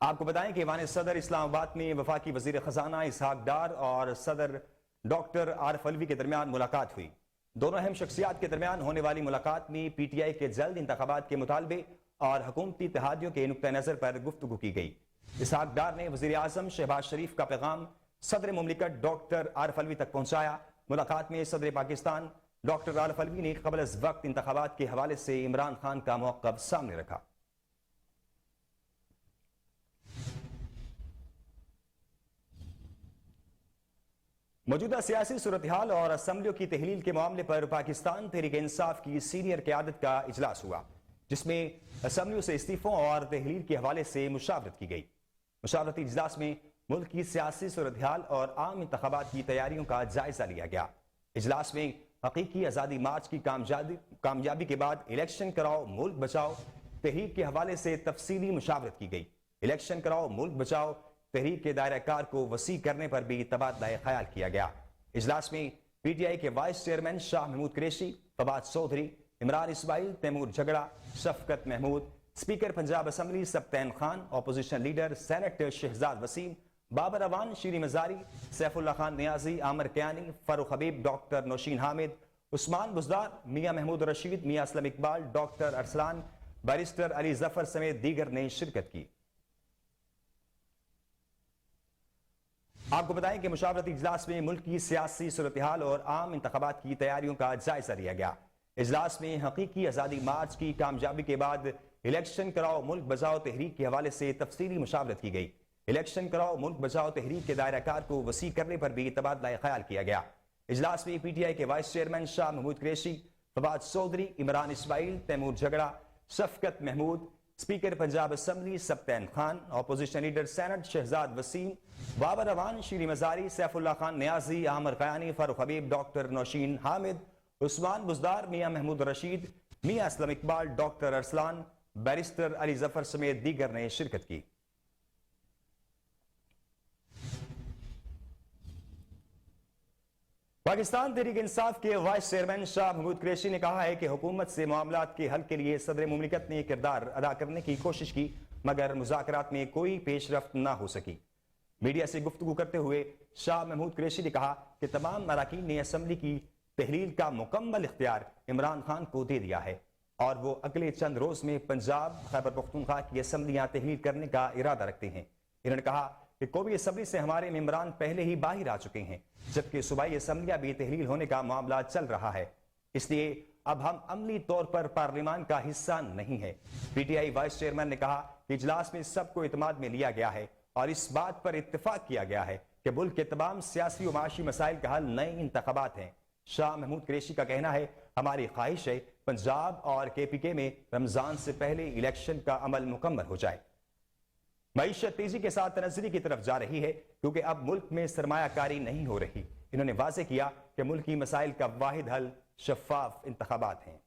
آپ کو بتائیں کہ ایوان صدر اسلام آباد میں وفاقی وزیر خزانہ اسحاق ڈار اور صدر ڈاکٹر عارف علوی کے درمیان ملاقات ہوئی۔ دونوں اہم شخصیات کے درمیان ہونے والی ملاقات میں پی ٹی آئی کے جلد انتخابات کے مطالبے اور حکومتی اتحادیوں کے نقطہ نظر پر گفتگو کی گئی۔ اسحاق ڈار نے وزیر اعظم شہباز شریف کا پیغام صدر مملکت ڈاکٹر عارف علوی تک پہنچایا۔ ملاقات میں صدر پاکستان ڈاکٹر عارف علوی نے قبل از وقت انتخابات کے حوالے سے عمران خان کا موقف سامنے رکھا۔ موجودہ سیاسی صورتحال اور اسمبلیوں کی تحلیل کے معاملے پر پاکستان تحریک انصاف کی سینئر قیادت کا اجلاس ہوا، جس میں اسمبلیوں سے استعفوں اور تحلیل کے حوالے سے مشاورت کی گئی۔ مشاورتی اجلاس میں ملک کی سیاسی صورتحال اور عام انتخابات کی تیاریوں کا جائزہ لیا گیا۔ اجلاس میں حقیقی آزادی مارچ کی کامیابی کے بعد الیکشن کراؤ ملک بچاؤ تحریک کے حوالے سے تفصیلی مشاورت کی گئی۔ الیکشن کراؤ ملک بچاؤ تحریک کے دائرہ کار کو وسیع کرنے پر بھی تبادلہ خیال کیا گیا۔ اجلاس میں پی ٹی آئی کے vice chairman Shah Mahmood Qureshi, Fawad Chaudhry, Imran Ismail, Taimur Jhagra, Shafqat Mahmood, speaker Punjab assembly Sibtain Khan, opposition leader senator Shahzad Waseem, Babar Awan, Shireen Mazari, Saifullah Khan Niazi, Amir Kiani, Farooq Habib, doctor Nosheen Hamid, Usman Buzdar, Mian Mahmood Rasheed, Mian Aslam Iqbal, doctor Arslan, barrister Ali Zafar سمیت دیگر نے شرکت کی۔ آپ کو بتائیں کہ مشاورتی اجلاس میں ملک کی سیاسی صورتحال اور عام انتخابات کی تیاریوں کا جائزہ لیا گیا۔ اجلاس میں حقیقی آزادی مارچ کی کامیابی کے بعد الیکشن کراؤ ملک بچاؤ تحریک کے حوالے سے تفصیلی مشاورت کی گئی۔ الیکشن کراؤ ملک بچاؤ تحریک کے دائرہ کار کو وسیع کرنے پر بھی تبادلہ خیال کیا گیا۔ اجلاس میں پی ٹی آئی کے vice chairman Shah Mahmood Qureshi, Fawad Chaudhry, Imran Ismail, Taimur Jhagra, Shafqat Mahmood, speaker Punjab assembly Sibtain Khan, opposition leader senate Shahzad Waseem, Babar Awan, Shireen Mazari, Saifullah Khan Niazi, Amir Kiani, Farooq Habib, doctor Nosheen Hamid, Usman Buzdar, Mian Mahmood Rasheed, Mian Aslam Iqbal, doctor Arslan, barrister Ali Zafar سمیت دیگر نے شرکت کی۔ پاکستان تحریک انصاف کے وائس چیئرمین شاہ محمود قریشی نے کہا ہے کہ حکومت سے معاملات کے حل کے لیے صدر مملکت نے کردار ادا کرنے کی کوشش کی، مگر مذاکرات میں کوئی پیش رفت نہ ہو سکی۔ میڈیا سے گفتگو کرتے ہوئے شاہ محمود قریشی نے کہا کہ تمام اراکین نے اسمبلی کی تحلیل کا مکمل اختیار عمران خان کو دے دیا ہے اور وہ اگلے چند روز میں پنجاب، خیبر پختونخوا کی اسمبلیاں تحلیل کرنے کا ارادہ رکھتے ہیں۔ انہوں نے کہا کہ قومی اسمبلی سے ہمارے ممبران پہلے ہی باہر آ چکے ہیں، جبکہ صوبائی اسمبلیاں بھی تحلیل ہونے کا معاملہ چل رہا ہے، اس لیے اب ہم عملی طور پر پارلیمان کا حصہ نہیں ہے۔ پی ٹی آئی وائس چیئرمین نے کہا کہ اجلاس میں سب کو اعتماد میں لیا گیا ہے اور اس بات پر اتفاق کیا گیا ہے کہ ملک کے تمام سیاسی و معاشی مسائل کا حل نئے انتخابات ہیں۔ شاہ محمود قریشی کا کہنا ہے، ہماری خواہش ہے پنجاب اور کے پی کے میں رمضان سے پہلے الیکشن کا عمل مکمل ہو جائے۔ معیشت تیزی کے ساتھ تنزلی کی طرف جا رہی ہے کیونکہ اب ملک میں سرمایہ کاری نہیں ہو رہی۔ انہوں نے واضح کیا کہ ملکی مسائل کا واحد حل شفاف انتخابات ہیں۔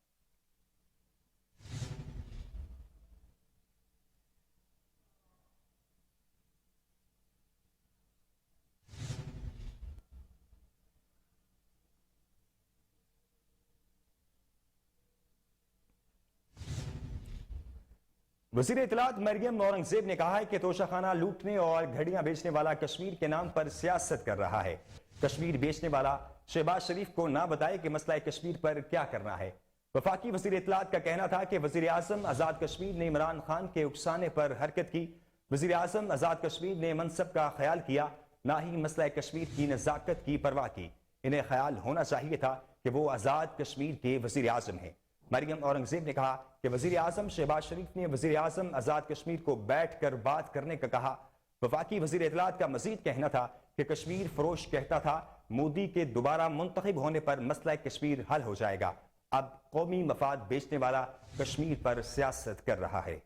وزیر اطلاعات مریم اورنگزیب نے کہا ہے کہ توشہ خانہ لوٹنے اور گھڑیاں بیچنے والا کشمیر کے نام پر سیاست کر رہا ہے۔ کشمیر بیچنے والا شہباز شریف کو نہ بتائے کہ مسئلہ کشمیر پر کیا کرنا ہے۔ وفاقی وزیر اطلاعات کا کہنا تھا کہ وزیر اعظم آزاد کشمیر نے عمران خان کے اکسانے پر حرکت کی۔ وزیر اعظم آزاد کشمیر نے منصب کا خیال کیا، نہ ہی مسئلہ کشمیر کی نزاکت کی پرواہ کی۔ انہیں خیال ہونا چاہیے تھا کہ وہ آزاد کشمیر کے وزیر اعظم ہیں۔ مریم اورنگزیب نے کہا کہ وزیر اعظم شہباز شریف نے وزیر اعظم آزاد کشمیر کو بیٹھ کر بات کرنے کا کہا۔ وفاقی وزیر اطلاعات کا مزید کہنا تھا کہ کشمیر فروش کہتا تھا مودی کے دوبارہ منتخب ہونے پر مسئلہ کشمیر حل ہو جائے گا، اب قومی مفاد بیچنے والا کشمیر پر سیاست کر رہا ہے۔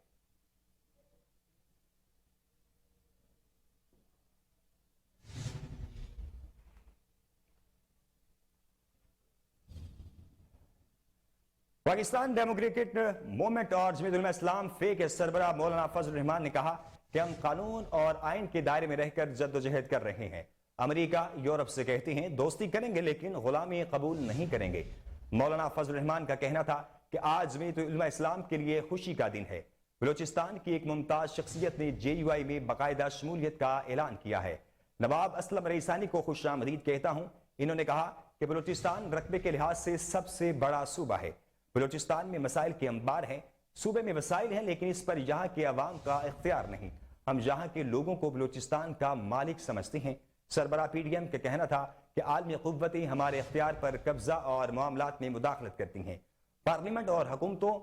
پاکستان ڈیموکریٹک موومنٹ اور جمعیت علماء اسلام فے کے سربراہ مولانا فضل الرحمان نے کہا کہ ہم قانون اور آئین کے دائرے میں رہ کر جدوجہد کر رہے ہیں۔ امریکہ یورپ سے کہتے ہیں دوستی کریں گے لیکن غلامی قبول نہیں کریں گے۔ مولانا فضل الرحمان کا کہنا تھا کہ آج جمعیت علماء اسلام کے لیے خوشی کا دن ہے۔ بلوچستان کی ایک ممتاز شخصیت نے JUI میں باقاعدہ شمولیت کا اعلان کیا ہے۔ نواب اسلم رئیسانی کو خوش آمدید کہتا ہوں۔ انہوں نے کہا کہ بلوچستان رقبے کے لحاظ سے سب سے بڑا صوبہ ہے۔ بلوچستان میں مسائل کے انبار ہیں، صوبے میں وسائل ہیں، لیکن اس پر یہاں کے عوام کا اختیار نہیں۔ ہم یہاں کے لوگوں کو بلوچستان کا مالک سمجھتے ہیں۔ سربراہ PDM کا کہنا تھا کہ عالمی قوتیں ہمارے اختیار پر قبضہ اور معاملات میں مداخلت کرتی ہیں۔ پارلیمنٹ اور حکومتوں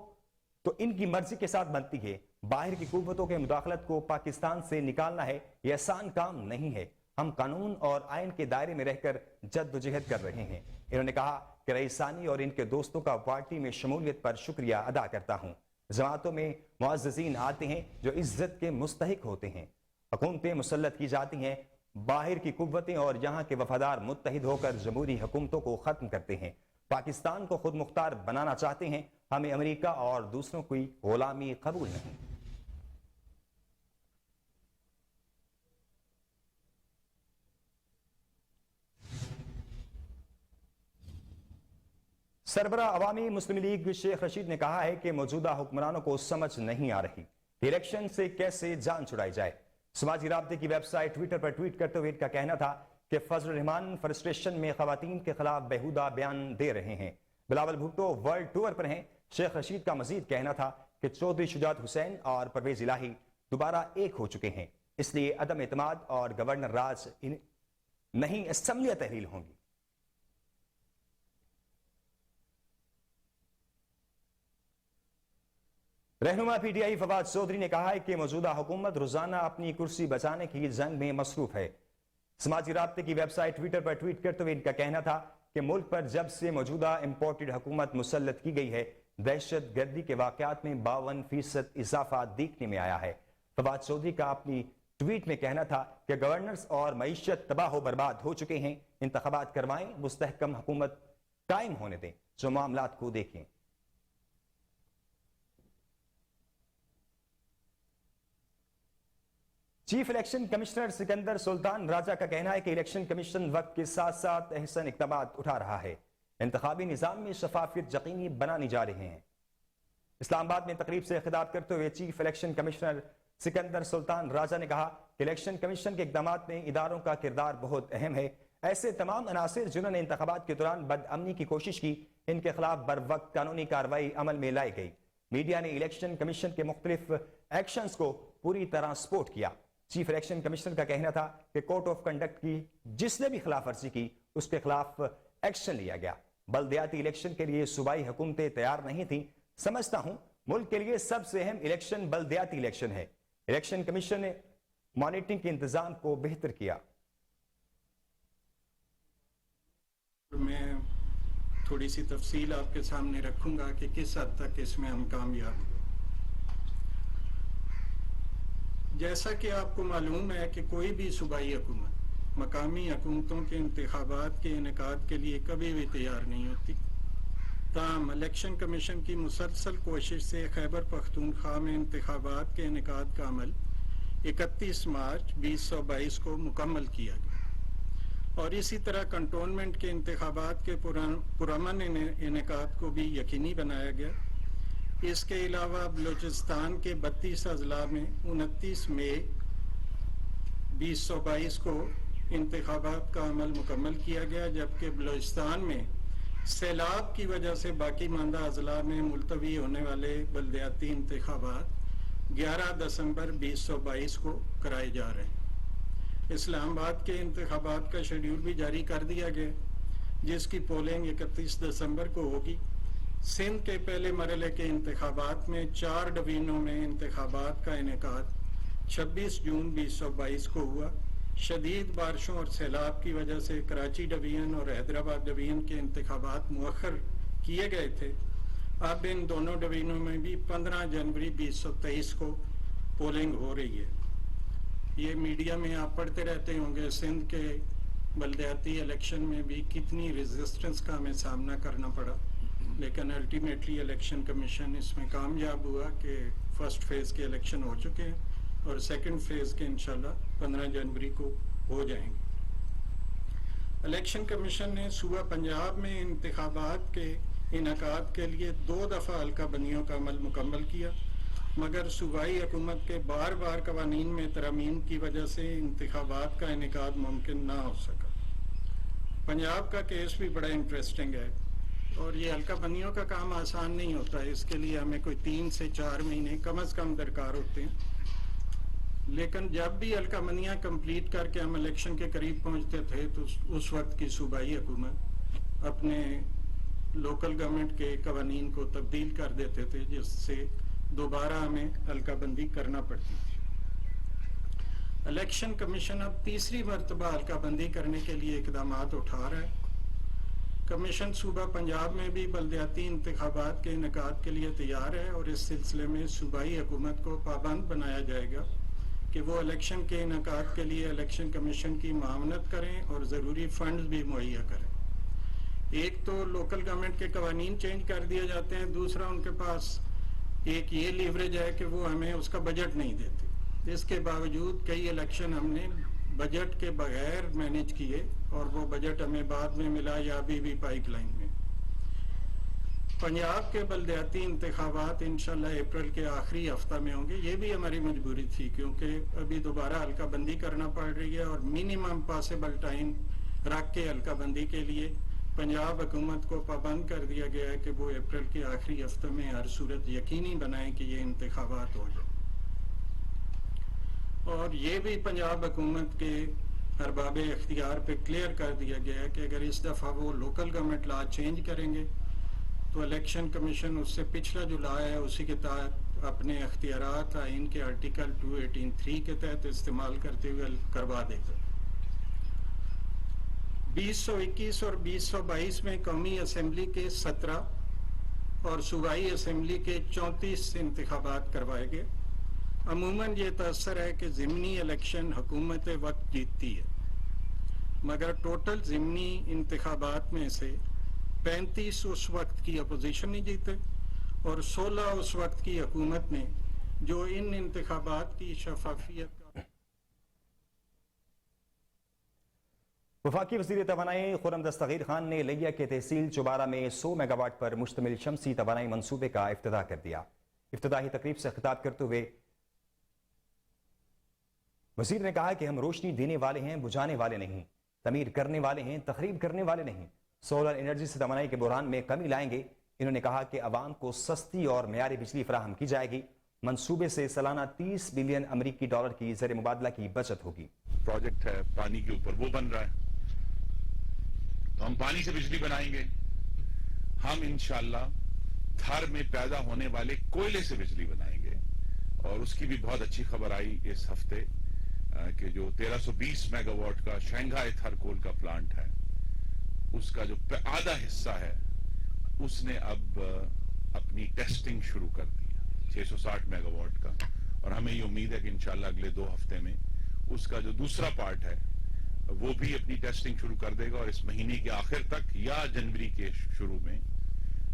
تو ان کی مرضی کے ساتھ بنتی ہے۔ باہر کی قوتوں کے مداخلت کو پاکستان سے نکالنا ہے، یہ آسان کام نہیں ہے۔ ہم قانون اور آئین کے دائرے میں رہ کر جد و جہد کر رہے ہیں۔ انہوں نے کہا کہ رئیسانی اور ان کے دوستوں کا پارٹی میں شمولیت پر شکریہ ادا کرتا ہوں۔ جماعتوں میں معززین آتے ہیں جو عزت کے مستحق ہوتے ہیں۔ حکومتیں مسلط کی جاتی ہیں، باہر کی قوتیں اور یہاں کے وفادار متحد ہو کر جمہوری حکومتوں کو ختم کرتے ہیں۔ پاکستان کو خود مختار بنانا چاہتے ہیں، ہمیں امریکہ اور دوسروں کی غلامی قبول نہیں۔ سربراہ عوامی مسلم لیگ شیخ رشید نے کہا ہے کہ موجودہ حکمرانوں کو سمجھ نہیں آ رہی کہ الیکشن سے کیسے جان چھڑائی جائے۔ سماجی رابطے کی ویب سائٹ ٹویٹر پر ٹویٹ کرتے ہوئے ان کا کہنا تھا کہ فضل الرحمان فرسٹریشن میں خواتین کے خلاف بیہودہ بیان دے رہے ہیں۔ بلاول بھٹو ورلڈ ٹور پر ہیں۔ شیخ رشید کا مزید کہنا تھا کہ چودھری شجاعت حسین اور پرویز الہی دوبارہ ایک ہو چکے ہیں، اس لیے عدم اعتماد اور گورنر راج نہیں اسمبلیاں تحلیل ہوں گی۔ رہنما PTI فواد چودھری نے کہا ہے کہ موجودہ حکومت روزانہ اپنی کرسی بچانے کی جنگ میں مصروف ہے۔ سماجی رابطے کی ویب سائٹ ٹویٹر پر ٹویٹ کرتے ہوئے ان کا کہنا تھا کہ ملک پر جب سے موجودہ امپورٹڈ حکومت مسلط کی گئی ہے، دہشت گردی کے واقعات میں 52% اضافہ دیکھنے میں آیا ہے۔ فواد چودھری کا اپنی ٹویٹ میں کہنا تھا کہ گورننس اور معیشت تباہ و برباد ہو چکے ہیں، انتخابات کروائیں، مستحکم حکومت قائم ہونے دیں جو معاملات کو دیکھیں۔ چیف الیکشن کمشنر سکندر سلطان راجہ کا کہنا ہے کہ الیکشن کمیشن وقت کے ساتھ ساتھ احسن اقدامات اٹھا رہا ہے، انتخابی نظام میں شفافیت یقینی بنانی جا رہے ہیں۔ اسلام آباد میں تقریب سے خطاب کرتے ہوئے چیف الیکشن کمشنر سکندر سلطان راجہ نے کہا کہ الیکشن کمیشن کے اقدامات میں اداروں کا کردار بہت اہم ہے۔ ایسے تمام عناصر جنہوں نے انتخابات کے دوران بد امنی کی کوشش کی، ان کے خلاف بر وقت قانونی کارروائی عمل میں لائی گئی۔ میڈیا نے الیکشن کمیشن کے مختلف ایکشنز کو پوری طرح سپورٹ کیا۔ چیف الیکشن کمشنر کا کہنا تھا کہ کوڈ آف کنڈکٹ کی جس نے بھی خلاف ورزی کی اس کے خلاف ایکشن لیا گیا۔ بلدیاتی الیکشن کے لیے صوبائی حکومتیں تیار نہیں تھیں۔ سمجھتا ہوں ملک کے لیے سب سے اہم الیکشن بلدیاتی الیکشن ہے۔ الیکشن کمیشن نے مانیٹرنگ کے انتظام کو بہتر کیا۔ میں تھوڑی سی تفصیل آپ کے سامنے رکھوں گا کہ کس حد تک اس میں ہم کامیاب ہیں۔ جیسا کہ آپ کو معلوم ہے کہ کوئی بھی صوبائی حکومت مقامی حکومتوں کے انتخابات کے انعقاد کے لیے کبھی بھی تیار نہیں ہوتی۔ تاہم الیکشن کمیشن کی مسلسل کوشش سے خیبر پختونخوا میں انتخابات کے انعقاد کا عمل 31 مارچ 2022 کو مکمل کیا گیا اور اسی طرح کنٹونمنٹ کے انتخابات کے پرامن انعقاد کو بھی یقینی بنایا گیا۔ اس کے علاوہ بلوچستان کے 32 اضلاع میں 29 مئی 2022 کو انتخابات کا عمل مکمل کیا گیا، جبکہ بلوچستان میں سیلاب کی وجہ سے باقی ماندہ اضلاع میں ملتوی ہونے والے بلدیاتی انتخابات 11 دسمبر 2022 کو کرائے جا رہے ہیں۔ اسلام آباد کے انتخابات کا شیڈیول بھی جاری کر دیا گیا، جس کی پولنگ 31 دسمبر کو ہوگی۔ سندھ کے پہلے مرحلے کے انتخابات میں 4 ڈویژنوں میں انتخابات کا انعقاد 26 جون 2022 کو ہوا۔ شدید بارشوں اور سیلاب کی وجہ سے کراچی ڈویژن اور حیدرآباد ڈویژن کے انتخابات مؤخر کیے گئے تھے۔ اب ان دونوں ڈویژنوں میں بھی 15 جنوری 2023 کو پولنگ ہو رہی ہے۔ یہ میڈیا میں آپ پڑھتے رہتے ہوں گے سندھ کے بلدیاتی الیکشن میں بھی کتنی ریزسٹنس کا ہمیں سامنا کرنا پڑا، لیکن الٹیمیٹلی الیکشن کمیشن اس میں کامیاب ہوا کہ فرسٹ فیز کے الیکشن ہو چکے ہیں اور سیکنڈ فیز کے انشاءاللہ 15 جنوری کو ہو جائیں گے۔ الیکشن کمیشن نے صوبہ پنجاب میں انتخابات کے انعقاد کے لیے 2 دفعہ حلقہ بندیوں کا عمل مکمل کیا مگر صوبائی حکومت کے بار بار قوانین میں ترامیم کی وجہ سے انتخابات کا انعقاد ممکن نہ ہو سکا۔ پنجاب کا کیس بھی بڑا انٹرسٹنگ ہے اور یہ حلقہ بندیوں کا کام آسان نہیں ہوتا ہے، اس کے لیے ہمیں کوئی 3 سے 4 مہینے کم از کم درکار ہوتے ہیں۔ لیکن جب بھی حلقہ بندیاں کمپلیٹ کر کے ہم الیکشن کے قریب پہنچتے تھے تو اس وقت کی صوبائی حکومت اپنے لوکل گورنمنٹ کے قوانین کو تبدیل کر دیتے تھے، جس سے دوبارہ ہمیں حلقہ بندی کرنا پڑتی تھی۔ الیکشن کمیشن اب تیسری مرتبہ حلقہ بندی کرنے کے لیے اقدامات اٹھا رہا ہے۔ کمیشن صوبہ پنجاب میں بھی بلدیاتی انتخابات کے انعقاد کے لیے تیار ہے اور اس سلسلے میں صوبائی حکومت کو پابند بنایا جائے گا کہ وہ الیکشن کے انعقاد کے لیے الیکشن کمیشن کی معاونت کریں اور ضروری فنڈز بھی مہیا کریں۔ ایک تو لوکل گورنمنٹ کے قوانین چینج کر دیے جاتے ہیں، دوسرا ان کے پاس ایک یہ لیوریج ہے کہ وہ ہمیں اس کا بجٹ نہیں دیتے۔ اس کے باوجود کئی الیکشن ہم نے بجٹ کے بغیر مینیج کیے اور وہ بجٹ ہمیں بعد میں ملا یا ابھی بھی پائپ لائن میں۔ پنجاب کے بلدیاتی انتخابات انشاءاللہ اپریل کے آخری ہفتہ میں ہوں گے۔ یہ بھی ہماری مجبوری تھی کیونکہ ابھی دوبارہ حلقہ بندی کرنا پڑ رہی ہے اور منیمم پاسبل ٹائم رکھ کے حلقہ بندی کے لیے پنجاب حکومت کو پابند کر دیا گیا ہے کہ وہ اپریل کے آخری ہفتے میں ہر صورت یقینی بنائیں کہ یہ انتخابات ہو جائیں۔ اور یہ بھی پنجاب حکومت کے ارباب اختیار پہ کلیئر کر دیا گیا ہے کہ اگر اس دفعہ وہ لوکل گورنمنٹ لا چینج کریں گے تو الیکشن کمیشن اس سے پچھلا جو لا ہے اسی کے تحت اپنے اختیارات آئین کے آرٹیکل 218(3) کے تحت استعمال کرتے ہوئے کروا دے گا۔ 2021 اور 2022 میں قومی اسمبلی کے 17 اور صوبائی اسمبلی کے 34 انتخابات کروائے گئے۔ عموماً یہ تاثر ہے کہ ضمنی الیکشن حکومت وقت جیتتی ہے، مگر ٹوٹل ضمنی انتخابات میں سے 35 اس وقت کی اپوزیشن نے جیتے اور 16 اس وقت کی حکومت نے، جو ان انتخابات کی شفافیت کا وفاقی وزیر توانائی خرم دستگیر خان نے لیا کے تحصیل چوبارہ میں 100 میگا واٹ پر مشتمل شمسی توانائی منصوبے کا افتتاح کر دیا۔ افتتاحی تقریب سے خطاب کرتے ہوئے وزیر نے کہا کہ ہم روشنی دینے والے ہیں، بجھانے والے نہیں، تعمیر کرنے والے ہیں، تخریب کرنے والے نہیں۔ سولر انرجی سے توانائی کے بحران میں کمی لائیں گے۔ انہوں نے کہا کہ عوام کو سستی اور معیاری بجلی فراہم کی جائے گی۔ منصوبے سے سالانہ 30 بلین امریکی ڈالر کی زر مبادلہ کی بچت ہوگی۔ پروجیکٹ ہے پانی کے اوپر، وہ بن رہا ہے تو ہم پانی سے بجلی بنائیں گے۔ ہم انشاءاللہ تھر میں پیدا ہونے والے کوئلے سے بجلی بنائیں گے اور اس کی بھی بہت اچھی خبر آئی اس ہفتے کہ جو 1320 میگا واٹ کا شنگھائی تھر کول کا پلانٹ ہے اس کا جو آدھا حصہ ہے اس نے اب اپنی ٹیسٹنگ شروع کر دی 660 میگا واٹ کا، اور ہمیں یہ امید ہے کہ انشاءاللہ اگلے 2 ہفتے میں اس کا جو دوسرا پارٹ ہے وہ بھی اپنی ٹیسٹنگ شروع کر دے گا اور اس مہینے کے آخر تک یا جنوری کے شروع میں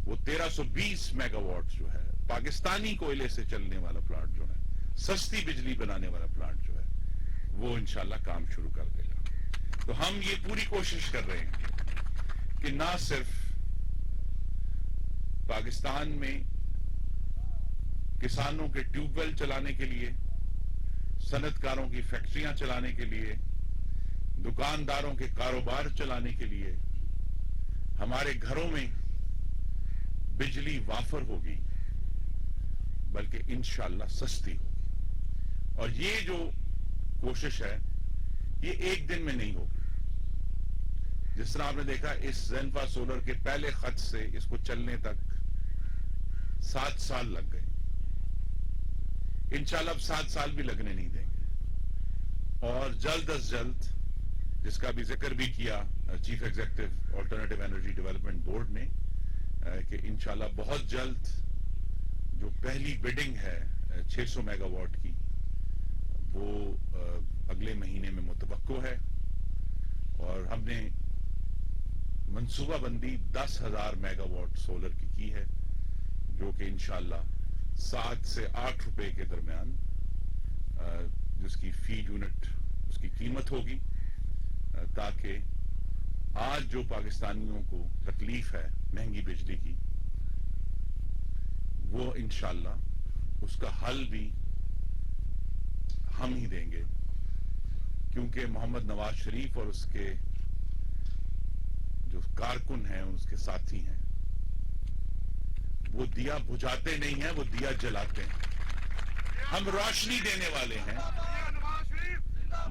وہ 1320 میگا واٹ جو ہے پاکستانی کوئلے سے چلنے والا پلانٹ جو ہے، سستی بجلی بنانے والا پلانٹ جو ہے، وہ انشاءاللہ کام شروع کر دے گا۔ تو ہم یہ پوری کوشش کر رہے ہیں کہ نہ صرف پاکستان میں کسانوں کے ٹیوب ویل چلانے کے لیے، صنعت کاروں کی فیکٹریاں چلانے کے لیے، دکانداروں کے کاروبار چلانے کے لیے ہمارے گھروں میں بجلی وافر ہوگی، بلکہ انشاءاللہ سستی ہوگی۔ اور یہ جو کوشش ہے یہ ایک دن میں نہیں ہوگی۔ جس طرح آپ نے دیکھا اس زینفا سولر کے پہلے خط سے اس کو چلنے تک 7 سال لگ گئے، انشاءاللہ اب 7 سال بھی لگنے نہیں دیں گے، اور جلد از جلد، جس کا بھی ذکر بھی کیا chief executive alternative energy development board نے، کہ انشاءاللہ بہت جلد جو پہلی بڈنگ ہے 600 میگا واٹ کی وہ اگلے مہینے میں متوقع ہے، اور ہم نے منصوبہ بندی 10,000 میگا واٹ سولر کی ہے، جو کہ انشاءاللہ 7 سے 8 روپے کے درمیان جس کی فی یونٹ اس کی قیمت ہوگی، تاکہ آج جو پاکستانیوں کو تکلیف ہے مہنگی بجلی کی، وہ انشاءاللہ اس کا حل بھی ہم ہی دیں گے، کیونکہ محمد نواز شریف اور اس کے جو کارکن ہیں، اس کے ساتھی ہیں، وہ دیا بجھاتے نہیں ہیں، وہ دیا جلاتے ہیں۔ ہم روشنی دینے والے ہیں۔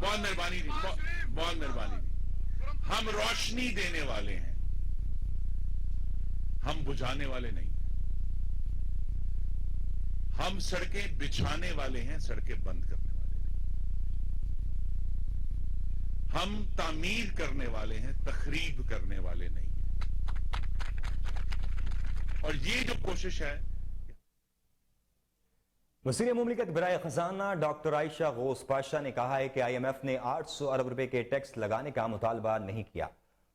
بہت مہربانی، بہت مہربانی۔ ہم روشنی دینے والے ہیں، ہم بجھانے والے نہیں۔ ہم سڑکیں بچھانے والے ہیں، سڑکیں بند کرنے والے نہیں۔ ہم تعمیر کرنے والے ہیں، تخریب کرنے والے نہیں ہیں۔ اور یہ جو کوشش ہے، وزیر مملکت برائے خزانہ ڈاکٹر عائشہ غوث پاشا نے کہا ہے کہ آئی ایم ایف نے 800 ارب روپے کے ٹیکس لگانے کا مطالبہ نہیں کیا۔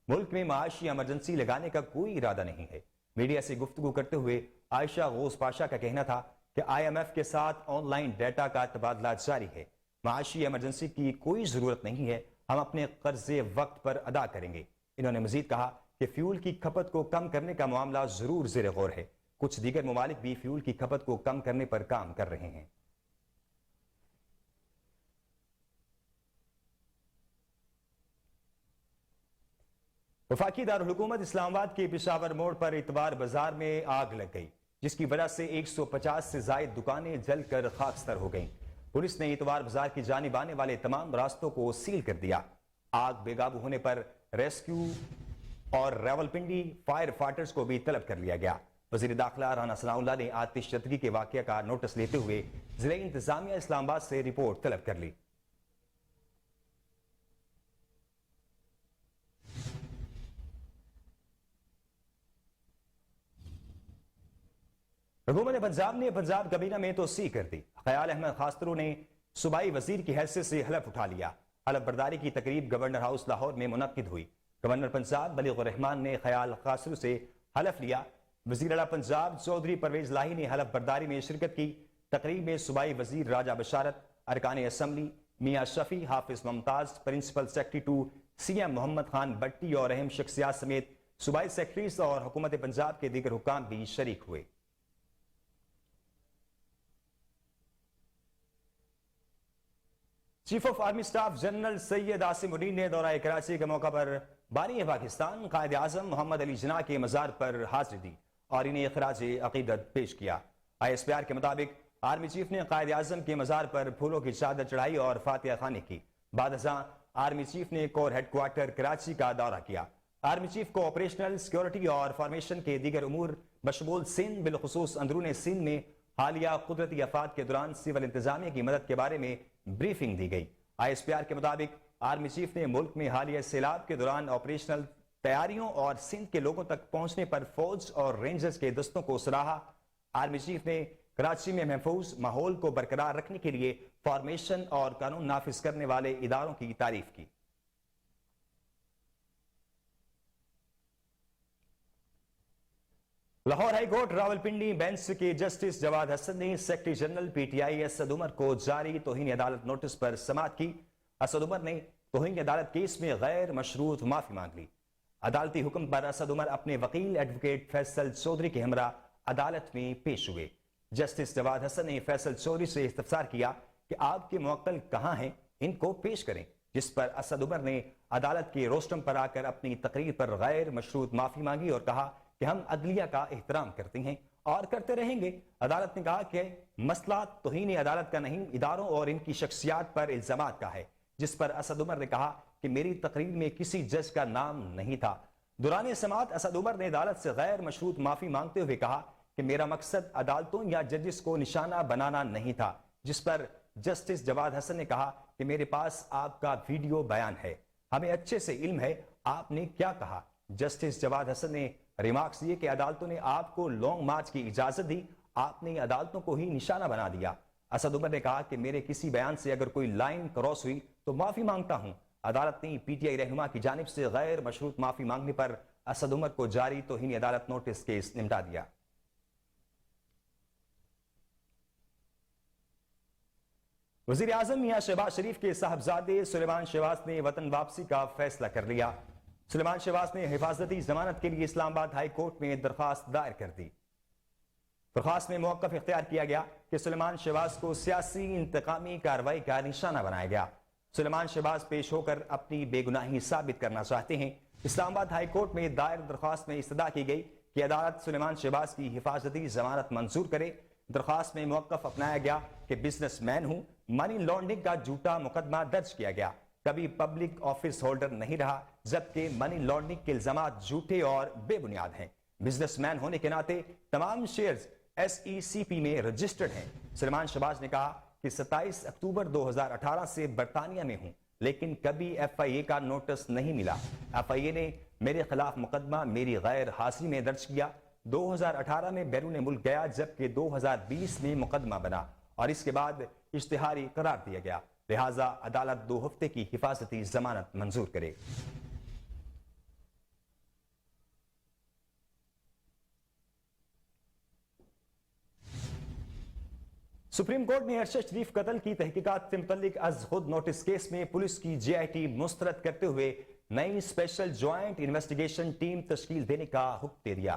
ملک میں معاشی ایمرجنسی لگانے کا کوئی ارادہ نہیں ہے۔ میڈیا سے گفتگو کرتے ہوئے عائشہ غوث پاشا کا کہنا تھا کہ آئی ایم ایف کے ساتھ آن لائن ڈیٹا کا تبادلہ جاری ہے۔ معاشی ایمرجنسی کی کوئی ضرورت نہیں ہے، ہم اپنے قرضے وقت پر ادا کریں گے۔ انہوں نے مزید کہا کہ فیول کی کھپت کو کم کرنے کا معاملہ ضرور زیر غور ہے۔ کچھ دیگر ممالک بھی فیول کی کھپت کو کم کرنے پر کام کر رہے ہیں۔ وفاقی دارالحکومت اسلام آباد کے پشاور موڑ پر اتوار بازار میں آگ لگ گئی، جس کی وجہ سے 150 سے زائد دکانیں جل کر خاکستر ہو گئیں۔ پولیس نے اتوار بازار کی جانب آنے والے تمام راستوں کو سیل کر دیا۔ آگ بے قابو ہونے پر ریسکیو اور راولپنڈی فائر فائٹرز کو بھی طلب کر لیا گیا۔ وزیر داخلہ رانا ثناء اللہ نے آتش زدگی کے واقعہ کا نوٹس لیتے ہوئے ضلع انتظامیہ اسلام آباد سے رپورٹ طلب کر لی۔ حکومت پنجاب نے پنجاب کابینہ میں توسیع کر دی۔ خیال احمد خاسترو نے صوبائی وزیر کی حیثیت سے حلف اٹھا لیا۔ حلف برداری کی تقریب گورنر ہاؤس لاہور میں منعقد ہوئی۔ گورنر پنجاب بلیغ الرحمان نے خیال خاسترو سے حلف لیا۔ وزیر اعلیٰ پنجاب چودھری پرویز لاہی نے حلف برداری میں شرکت کی۔ تقریب میں صوبائی وزیر راجہ بشارت، ارکان assembly Mian Shafi, Hafiz Mumtaz, principal secretary to C M Muhammad Khan Bhatti اور اہم شخصیات سمیت صوبائی سیکرٹریز اور حکومت پنجاب کے دیگر حکام بھی شریک ہوئے۔ Chief of army staff general Syed Asim Uddin نے دورہ کراچی کے موقع پر بانی پاکستان قائد اعظم محمد علی جناح کے مزار پر حاضری دی اور انہیں خراج عقیدت پیش کیا۔ آئی ایس پی آر کے مطابق آرمی چیف نے قائد اعظم کے مزار پر پھولوں کی چادر چڑھائی اور فاتحہ خوانی کی۔ بعد ازاں آرمی چیف نے کور ہیڈ کوارٹر کراچی کا دورہ کیا۔ آرمی چیف کو آپریشنل، سیکورٹی اور فارمیشن کے دیگر امور بشمول سندھ، بالخصوص اندرون سندھ میں حالیہ قدرتی آفات کے دوران سول انتظامیہ کی مدد کے بارے میں بریفنگ دی گئی۔ آئی ایس پی آر کے مطابق آرمی چیف نے ملک میں حالیہ سیلاب کے دوران آپریشنل تیاریوں اور سندھ کے لوگوں تک پہنچنے پر فوج اور رینجرز کے دستوں کو سراہا۔ آرمی چیف نے کراچی میں محفوظ ماحول کو برقرار رکھنے کے لیے فارمیشن اور قانون نافذ کرنے والے اداروں کی تعریف کی۔ Lahore high court Rawalpindi bench کے جسٹس جواد حسن نے secretary general P T I Asad Umar کو جاری توہین عدالت نوٹس پر سماعت کی۔ اسد عمر نے توہین عدالت کیس میں غیر مشروط معافی مانگ لی۔ عدالتی حکم پر اسد عمر اپنے وکیل ایڈوکیٹ فیصل چودھری کے ہمراہ عدالت میں پیش ہوئے۔ جسٹس جواد حسن نے فیصل چودھری سے استفسار کیا کہ آپ کے موکل کہاں ہیں، ان کو پیش کریں، جس پر اسد عمر نے عدالت کے روسٹرم پر آ کر اپنی تقریر پر غیر مشروط معافی مانگی اور کہا کہ ہم عدلیہ کا احترام کرتے ہیں اور کرتے رہیں گے۔ عدالت نے کہا کہ مسئلہ توہین عدالت کا نہیں، اداروں اور ان کی شخصیات پر الزامات کا ہے، جس پر اسد عمر نے کہا کہ میری تقریر میں کسی جج کا نام نہیں تھا۔ دوران سماعت اسد عمر نے عدالت سے غیر مشروط معافی مانگتے ہوئے کہا کہ میرا مقصد عدالتوں یا ججز کو نشانہ بنانا نہیں تھا، جس پر جسٹس جواد حسن نے کہا کہ میرے پاس آپ کا ویڈیو بیان ہے، ہمیں اچھے سے علم ہے آپ نے کیا کہا۔ جسٹس جواد حسن نے ریمارکس دیے کہ عدالتوں نے آپ کو لانگ مارچ کی اجازت دی، آپ نے عدالتوں کو ہی نشانہ بنا دیا۔ اسد عمر نے کہا کہ میرے کسی بیان سے اگر کوئی لائن کراس ہوئی تو معافی مانگتا ہوں۔ عدالت نے پی ٹی آئی رہنما کی جانب سے غیر مشروط معافی مانگنے پر اسد عمر کو جاری توہین عدالت نوٹس کیس نمٹا دیا۔ وزیر اعظم میاں شہباز شریف کے صاحبزادے سلیمان شہباز نے وطن واپسی کا فیصلہ کر لیا۔ سلیمان شہباز نے حفاظتی ضمانت کے لیے اسلام آباد ہائی کورٹ میں درخواست دائر کر دی۔ درخواست میں موقف اختیار کیا گیا کہ کہ سلیمان شہباز کو سیاسی انتقامی کارروائی کا نشانہ بنایا گیا۔ سلیمان شہباز پیش ہو کر اپنی بے گناہی ثابت کرنا چاہتے ہیں۔ اسلام آباد ہائی کورٹ میں دائر درخواست میں استدعا کی گئی کہ عدالت سلیمان شہباز کی حفاظتی ضمانت منظور کرے۔ درخواست میں موقف اپنایا گیا کہ بزنس مین ہوں، منی لانڈرنگ کا جھوٹا مقدمہ درج کیا گیا، کبھی پبلک آفس ہولڈر نہیں رہا، جبکہ منی لانڈرنگ کے الزامات جھوٹے اور بے بنیاد ہیں۔ بزنس مین ہونے کے ناطے تمام شیئرز SECP میں رجسٹرڈ ہیں۔ سلیمان شہباز نے کہا کہ 27 اکتوبر 2018 سے برطانیہ میں ہوں، لیکن کبھی FIA کا نوٹس نہیں ملا۔ FIA نے میرے خلاف مقدمہ میری غیر حاضری میں درج کیا۔ 2018 میں بیرون ملک گیا، جبکہ 2020 میں مقدمہ بنا اور اس کے بعد اشتہاری قرار دیا گیا، لہٰذا عدالت 2 ہفتے کی حفاظتی ضمانت منظور کرے۔ سپریم کورٹ نے ارشد شریف قتل کی تحقیقات سے متعلق از خود نوٹس کیس میں پولیس کی GIT مسترد کرتے ہوئے نئی اسپیشل جوائنٹ انویسٹیگیشن ٹیم تشکیل دینے کا حکم دے دیا۔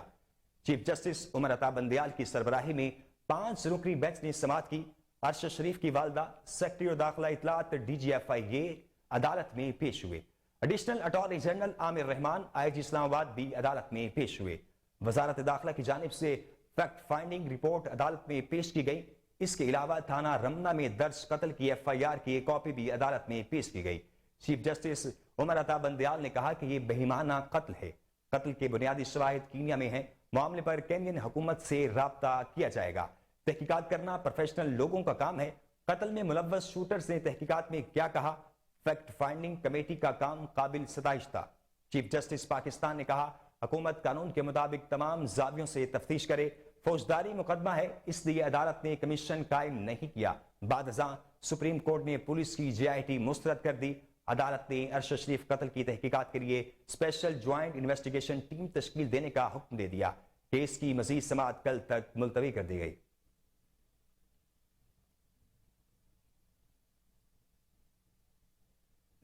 چیف جسٹس عمر عطا بندیال کی سربراہی میں 5 رکنی بینچ نے سماعت کی۔ ارشد شریف کی والدہ، سیکرٹری داخلہ اطلاعات DG FIA عدالت میں پیش ہوئے۔ ایڈیشنل اٹارنی جنرل عامر رحمان IG اسلام آباد بھی عدالت میں پیش ہوئے۔ وزارت داخلہ کی جانب سے فیکٹ فائنڈنگ رپورٹ عدالت میں پیش کی گئی۔ اس کے علاوہ تھانہ رمنا میں درج قتل کی FIR کی ایک کاپی بھی عدالت میں پیش کی گئی۔ چیف جسٹس عمر عطا بندیال نے کہا کہ یہ بہیمانہ قتل ہے، قتل کے بنیادی شواہد کینیا میں ہیں، معاملے پر کینین حکومت سے رابطہ کیا جائے گا۔ تحقیقات کرنا پروفیشنل لوگوں کا کام ہے۔ قتل میں ملوث شوٹرز نے تحقیقات میں کیا کہا؟ فیکٹ فائنڈنگ کمیٹی کا کام قابل ستائش تھا۔ چیف جسٹس پاکستان نے کہا حکومت قانون کے مطابق تمام زاویوں سے تفتیش کرے۔ فوجداری مقدمہ ہے، اس لیے عدالت نے کمیشن قائم نہیں کیا۔ بعد ازاں سپریم کورٹ نے پولیس کی GIT مسترد کر دی۔ عدالت نے ارشد شریف قتل کی تحقیقات کے لیے اسپیشل جوائنٹ انویسٹیگیشن ٹیم تشکیل دینے کا حکم دے دیا۔ کیس کی مزید سماعت کل تک ملتوی کر دی گئی۔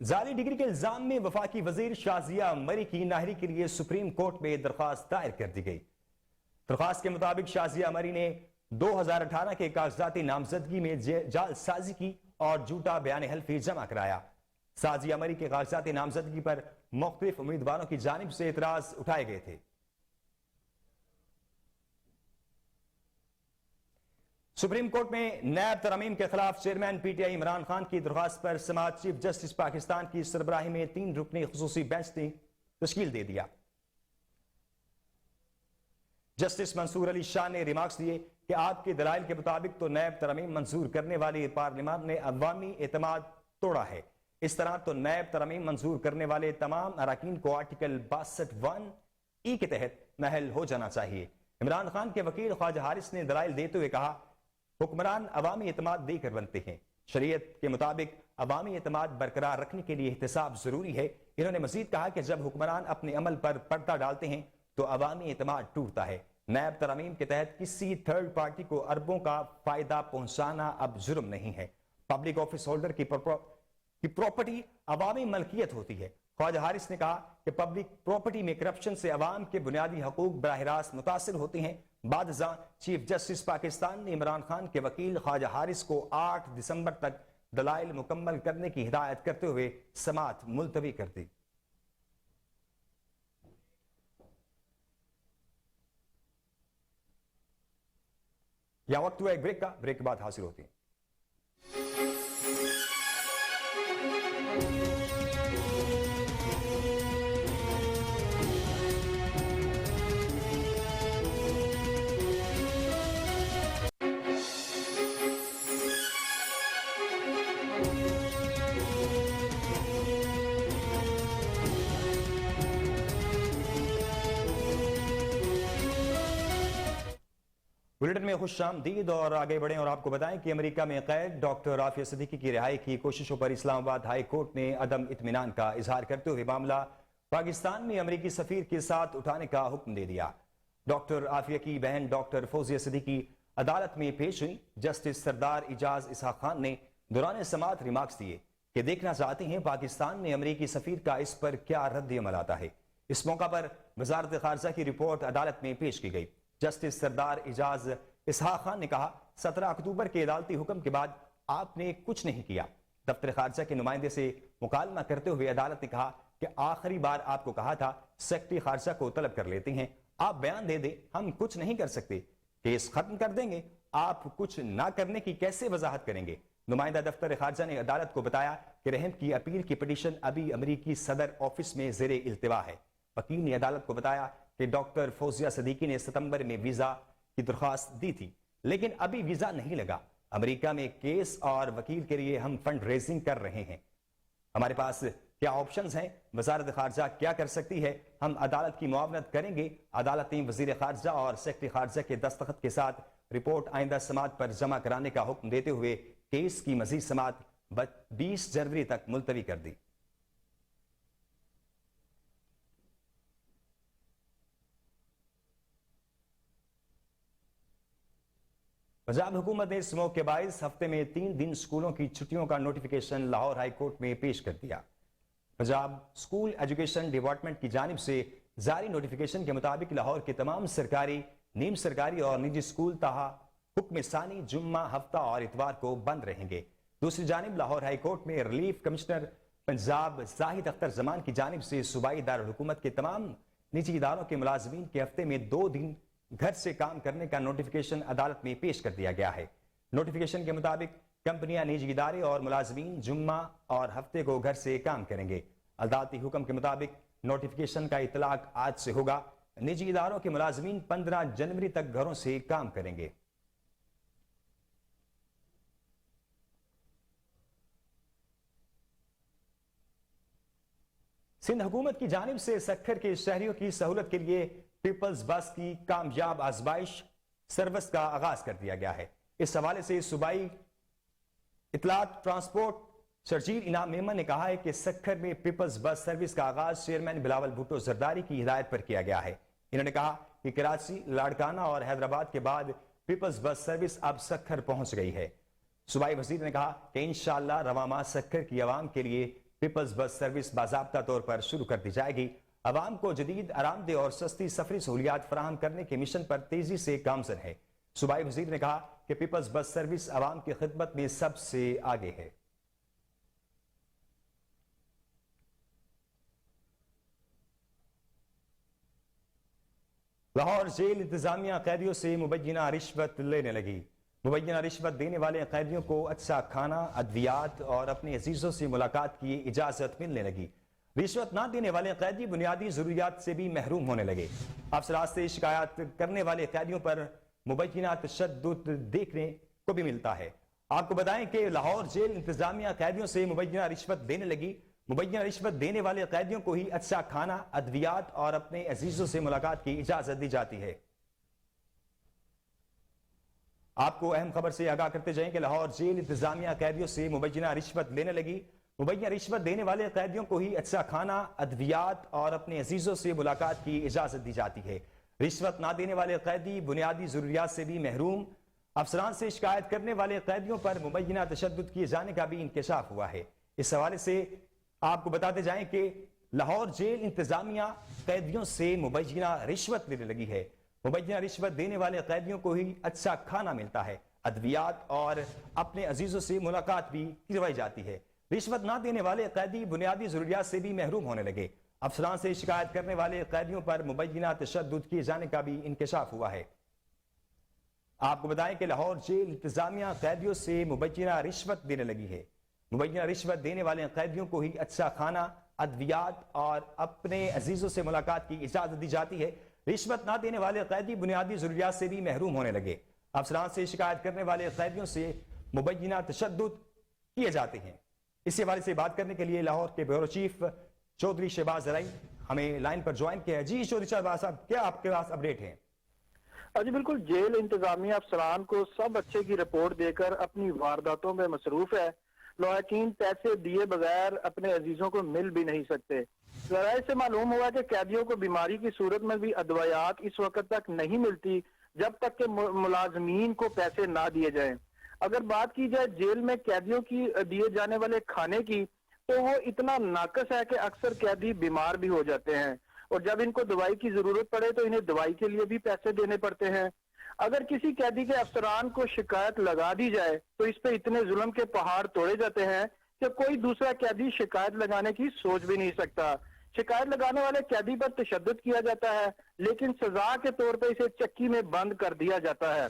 جعلی ڈگری کے الزام میں وفاقی وزیر شازیہ مری کی ناہری کے لیے سپریم کورٹ میں درخواست دائر کر دی گئی۔ درخواست کے مطابق شازیہ مری نے 2018 کے کاغذاتی نامزدگی میں جعل سازی کی اور جھوٹا بیان حلفی جمع کرایا۔ شازیہ مری کے کاغذاتی نامزدگی پر مختلف امیدواروں کی جانب سے اعتراض اٹھائے گئے تھے۔ سپریم کورٹ میں نیب ترامیم کے خلاف چیئرمین PTI عمران خان کی درخواست پر سماعت چیف جسٹس پاکستان کی سربراہی میں 3 رکنی خصوصی بینچ نے تشکیل دے دیا۔ جسٹس منصور علی شاہ نے ریمارکس دیے کہ آپ کے دلائل کے مطابق تو نیب ترامیم منظور کرنے والی پارلیمان نے عوامی اعتماد توڑا ہے، اس طرح تو نیب ترامیم منظور کرنے والے تمام اراکین کو آرٹیکل 62(1)(e) کے تحت نااہل ہو جانا چاہیے۔ عمران خان کے وکیل خواجہ حارث نے دلائل دیتے ہوئے کہا حکمران عوامی اعتماد دے کر بنتے ہیں، شریعت کے مطابق عوامی اعتماد برقرار رکھنے کے لیے احتساب ضروری ہے۔ انہوں نے مزید کہا کہ جب حکمران اپنے عمل پر پردہ ڈالتے ہیں تو عوامی اعتماد ٹوٹتا ہے۔ نیب ترامیم کے تحت کسی تھرڈ پارٹی کو اربوں کا فائدہ پہنچانا اب جرم نہیں ہے۔ پبلک آفس ہولڈر کی پراپرٹی عوامی ملکیت ہوتی ہے۔ خواجہ حارث نے کہا کہ پبلک پراپرٹی میں کرپشن سے عوام کے بنیادی حقوق براہ راست متاثر ہوتے ہیں۔ بعد ازاں چیف جسٹس پاکستان نے عمران خان کے وکیل خواجہ حارث کو 8 دسمبر تک دلائل مکمل کرنے کی ہدایت کرتے ہوئے سماعت ملتوی کر دی۔ یا وقت ہوا ایک بریک کا، بریک کے بعد حاصل ہوتی ہیں۔ بلیٹن میں خوش آمدید اور آگے بڑھیں اور آپ کو بتائیں کہ امریکہ میں قید ڈاکٹر عافیہ صدیقی کی رہائی کی کوششوں پر اسلام آباد ہائی کورٹ نے عدم اطمینان کا اظہار کرتے ہوئے معاملہ پاکستان میں امریکی سفیر کے ساتھ اٹھانے کا حکم دے دیا۔ ڈاکٹر عافیہ کی بہن ڈاکٹر فوزیہ صدیقی عدالت میں پیش ہوئی۔ جسٹس سردار اعجاز اسحاق خان نے دوران سماعت ریمارکس دیے کہ دیکھنا چاہتے ہیں پاکستان میں امریکی سفیر کا اس پر کیا رد عمل آتا ہے۔ اس موقع پر وزارت خارجہ کی رپورٹ عدالت میں پیش کی گئی۔ جسٹس سردار اعجاز اسحاق خان نے کہا 17 اکتوبر کے عدالتی حکم کے بعد آپ نے کچھ نہیں کیا۔ دفتر خارجہ کے نمائندے سے مکالمہ کرتے ہوئے عدالت نے کہا کہ آخری بار آپ کو کہا تھا سیکرٹری خارجہ کو طلب کر لیتے ہیں، آپ بیان دے دیں، ہم کچھ نہیں کر سکتے، کیس ختم کر دیں گے، آپ کچھ نہ کرنے کی کیسے وضاحت کریں گے؟ نمائندہ دفتر خارجہ نے عدالت کو بتایا کہ رحم کی اپیل کی پٹیشن ابھی امریکی صدر آفس میں زیر التوا ہے۔ وکیل نے عدالت کو بتایا کہ ڈاکٹر فوزیہ صدیقی نے ستمبر میں ویزا کی درخواست دی تھی، لیکن ابھی ویزا نہیں لگا۔ امریکہ میں کیس اور وکیل کے لیے ہم فنڈ ریزنگ کر رہے ہیں، ہمارے پاس کیا آپشنز ہیں، وزارت خارجہ کیا کر سکتی ہے، ہم عدالت کی معاونت کریں گے۔ عدالت نے وزیر خارجہ اور سیکرٹری خارجہ کے دستخط کے ساتھ رپورٹ آئندہ سماعت پر جمع کرانے کا حکم دیتے ہوئے کیس کی مزید سماعت 20 جنوری تک ملتوی کر دی۔ پنجاب حکومت نے اس موقع کے باعث ہفتے میں 3 دن سکولوں کی چھٹیوں کا نوٹیفیکیشن لاہور ہائی کورٹ میں پیش کر دیا۔ پنجاب اسکول ایجوکیشن ڈپارٹمنٹ کی جانب سے جاری نوٹیفیکیشن کے مطابق لاہور کے تمام سرکاری، نیم سرکاری اور نجی اسکول تاہا حکم ثانی جمعہ، ہفتہ اور اتوار کو بند رہیں گے۔ دوسری جانب لاہور ہائی کورٹ میں ریلیف کمشنر پنجاب زاہد اختر زمان کی جانب سے صوبائی دارالحکومت کے تمام نجی اداروں کے ملازمین کے ہفتے میں 2 دن گھر سے کام کرنے کا نوٹیفیکیشن عدالت میں پیش کر دیا گیا ہے۔ نوٹیفیکیشن کے مطابق کمپنیاں، نجی ادارے اور ملازمین جمعہ اور ہفتے کو گھر سے کام کریں گے۔ عدالتی حکم کے مطابق نوٹیفیکیشن کا اطلاق آج سے ہوگا۔ نجی اداروں کے ملازمین 15 جنوری تک گھروں سے کام کریں گے۔ سندھ حکومت کی جانب سے سکھر کے شہریوں کی سہولت کے لیے پیپلز بس کی کامیاب آزمائش سروس کا آغاز کر دیا گیا ہے۔ اس حوالے سے صوبائی اطلاعات ٹرانسپورٹ شرجیل انعام میمن نے کہا ہے کہ سکھر میں پیپلز بس سروس کا آغاز چیئرمین بلاول بھٹو زرداری کی ہدایت پر کیا گیا ہے۔ انہوں نے کہا کہ کراچی، لاڑکانہ اور حیدرآباد کے بعد پیپلز بس سروس اب سکھر پہنچ گئی ہے۔ صوبائی وزیر نے کہا کہ انشاءاللہ رواں ماہ سکھر کی عوام کے لیے پیپلز بس سروس باضابطہ طور پر شروع کر دی جائے گی۔ عوام کو جدید، آرام دہ اور سستی سفری سہولیات فراہم کرنے کے مشن پر تیزی سے گامزن ہے۔ صوبائی وزیر نے کہا کہ پیپلز بس سروس عوام کی خدمت میں سب سے آگے ہے۔ لاہور جیل انتظامیہ قیدیوں سے مبینہ رشوت لینے لگی۔ مبینہ رشوت دینے والے قیدیوں کو اچھا کھانا، ادویات اور اپنے عزیزوں سے ملاقات کی اجازت ملنے لگی۔ رشوت نہ دینے والے قیدی بنیادی ضروریات سے بھی محروم ہونے لگے۔ افسران سے شکایات کرنے والے قیدیوں پر مبینہ تشدد دیکھنے کو بھی ملتا ہے۔ آپ کو بتائیں کہ لاہور جیل انتظامیہ قیدیوں سے مبینہ رشوت دینے لگی۔ مبینہ رشوت دینے والے قیدیوں کو ہی اچھا کھانا، ادویات اور اپنے عزیزوں سے ملاقات کی اجازت دی جاتی ہے۔ آپ کو اہم خبر سے آگاہ کرتے جائیں کہ لاہور جیل انتظامیہ قیدیوں سے مبینہ رشوت لینے لگی۔ مبینہ رشوت دینے والے قیدیوں کو ہی اچھا کھانا، ادویات اور اپنے عزیزوں سے ملاقات کی اجازت دی جاتی ہے۔ رشوت نہ دینے والے قیدی بنیادی ضروریات سے بھی محروم۔ افسران سے شکایت کرنے والے قیدیوں پر مبینہ تشدد کیے جانے کا بھی انکشاف ہوا ہے۔ اس حوالے سے آپ کو بتاتے جائیں کہ لاہور جیل انتظامیہ قیدیوں سے مبینہ رشوت لینے لگی ہے۔ مبینہ رشوت دینے والے قیدیوں کو ہی اچھا کھانا ملتا ہے، ادویات اور اپنے عزیزوں سے ملاقات بھی کروائی جاتی ہے۔ رشوت نہ دینے والے قیدی بنیادی ضروریات سے بھی محروم ہونے لگے۔ افسران سے شکایت کرنے والے قیدیوں پر مبینہ تشدد کیے جانے کا بھی انکشاف ہوا ہے۔ آپ کو بتائیں کہ لاہور جیل انتظامیہ قیدیوں سے مبینہ رشوت دینے لگی ہے۔ مبینہ رشوت دینے والے قیدیوں کو ہی اچھا کھانا، ادویات اور اپنے عزیزوں سے ملاقات کی اجازت دی جاتی ہے۔ رشوت نہ دینے والے قیدی بنیادی ضروریات سے بھی محروم ہونے لگے۔ افسران سے شکایت کرنے والے قیدیوں سے مبینہ تشدد کیے جاتے ہیں۔ اس حوالے سے بات کرنے کے لیے لاہور کے بیورو چیف چودھری شہباز زرعی ہمیں لائن پر جوائن کیا ہے۔ جی چودھری شہباز صاحب، کیا آپ کے پاس اپڈیٹ ہے؟ جی بالکل، جیل انتظامیہ افسران کو سب اچھے کی رپورٹ دے کر اپنی وارداتوں میں مصروف ہے۔ لواحقین پیسے دیے بغیر اپنے عزیزوں کو مل بھی نہیں سکتے۔ ذرائع سے معلوم ہوا کہ قیدیوں کو بیماری کی صورت میں بھی ادویات اس وقت تک نہیں ملتی جب تک کہ ملازمین کو پیسے نہ دیے جائیں۔ اگر بات کی جائے جیل میں قیدیوں کی دیے جانے والے کھانے کی، تو وہ اتنا ناقص ہے کہ اکثر قیدی بیمار بھی ہو جاتے ہیں، اور جب ان کو دوائی کی ضرورت پڑے تو انہیں دوائی کے لیے بھی پیسے دینے پڑتے ہیں۔ اگر کسی قیدی کے افسران کو شکایت لگا دی جائے تو اس پہ اتنے ظلم کے پہاڑ توڑے جاتے ہیں کہ کوئی دوسرا قیدی شکایت لگانے کی سوچ بھی نہیں سکتا. شکایت لگانے والے قیدی پر تشدد کیا جاتا ہے لیکن سزا کے طور پہ اسے چکی میں بند کر دیا جاتا ہے.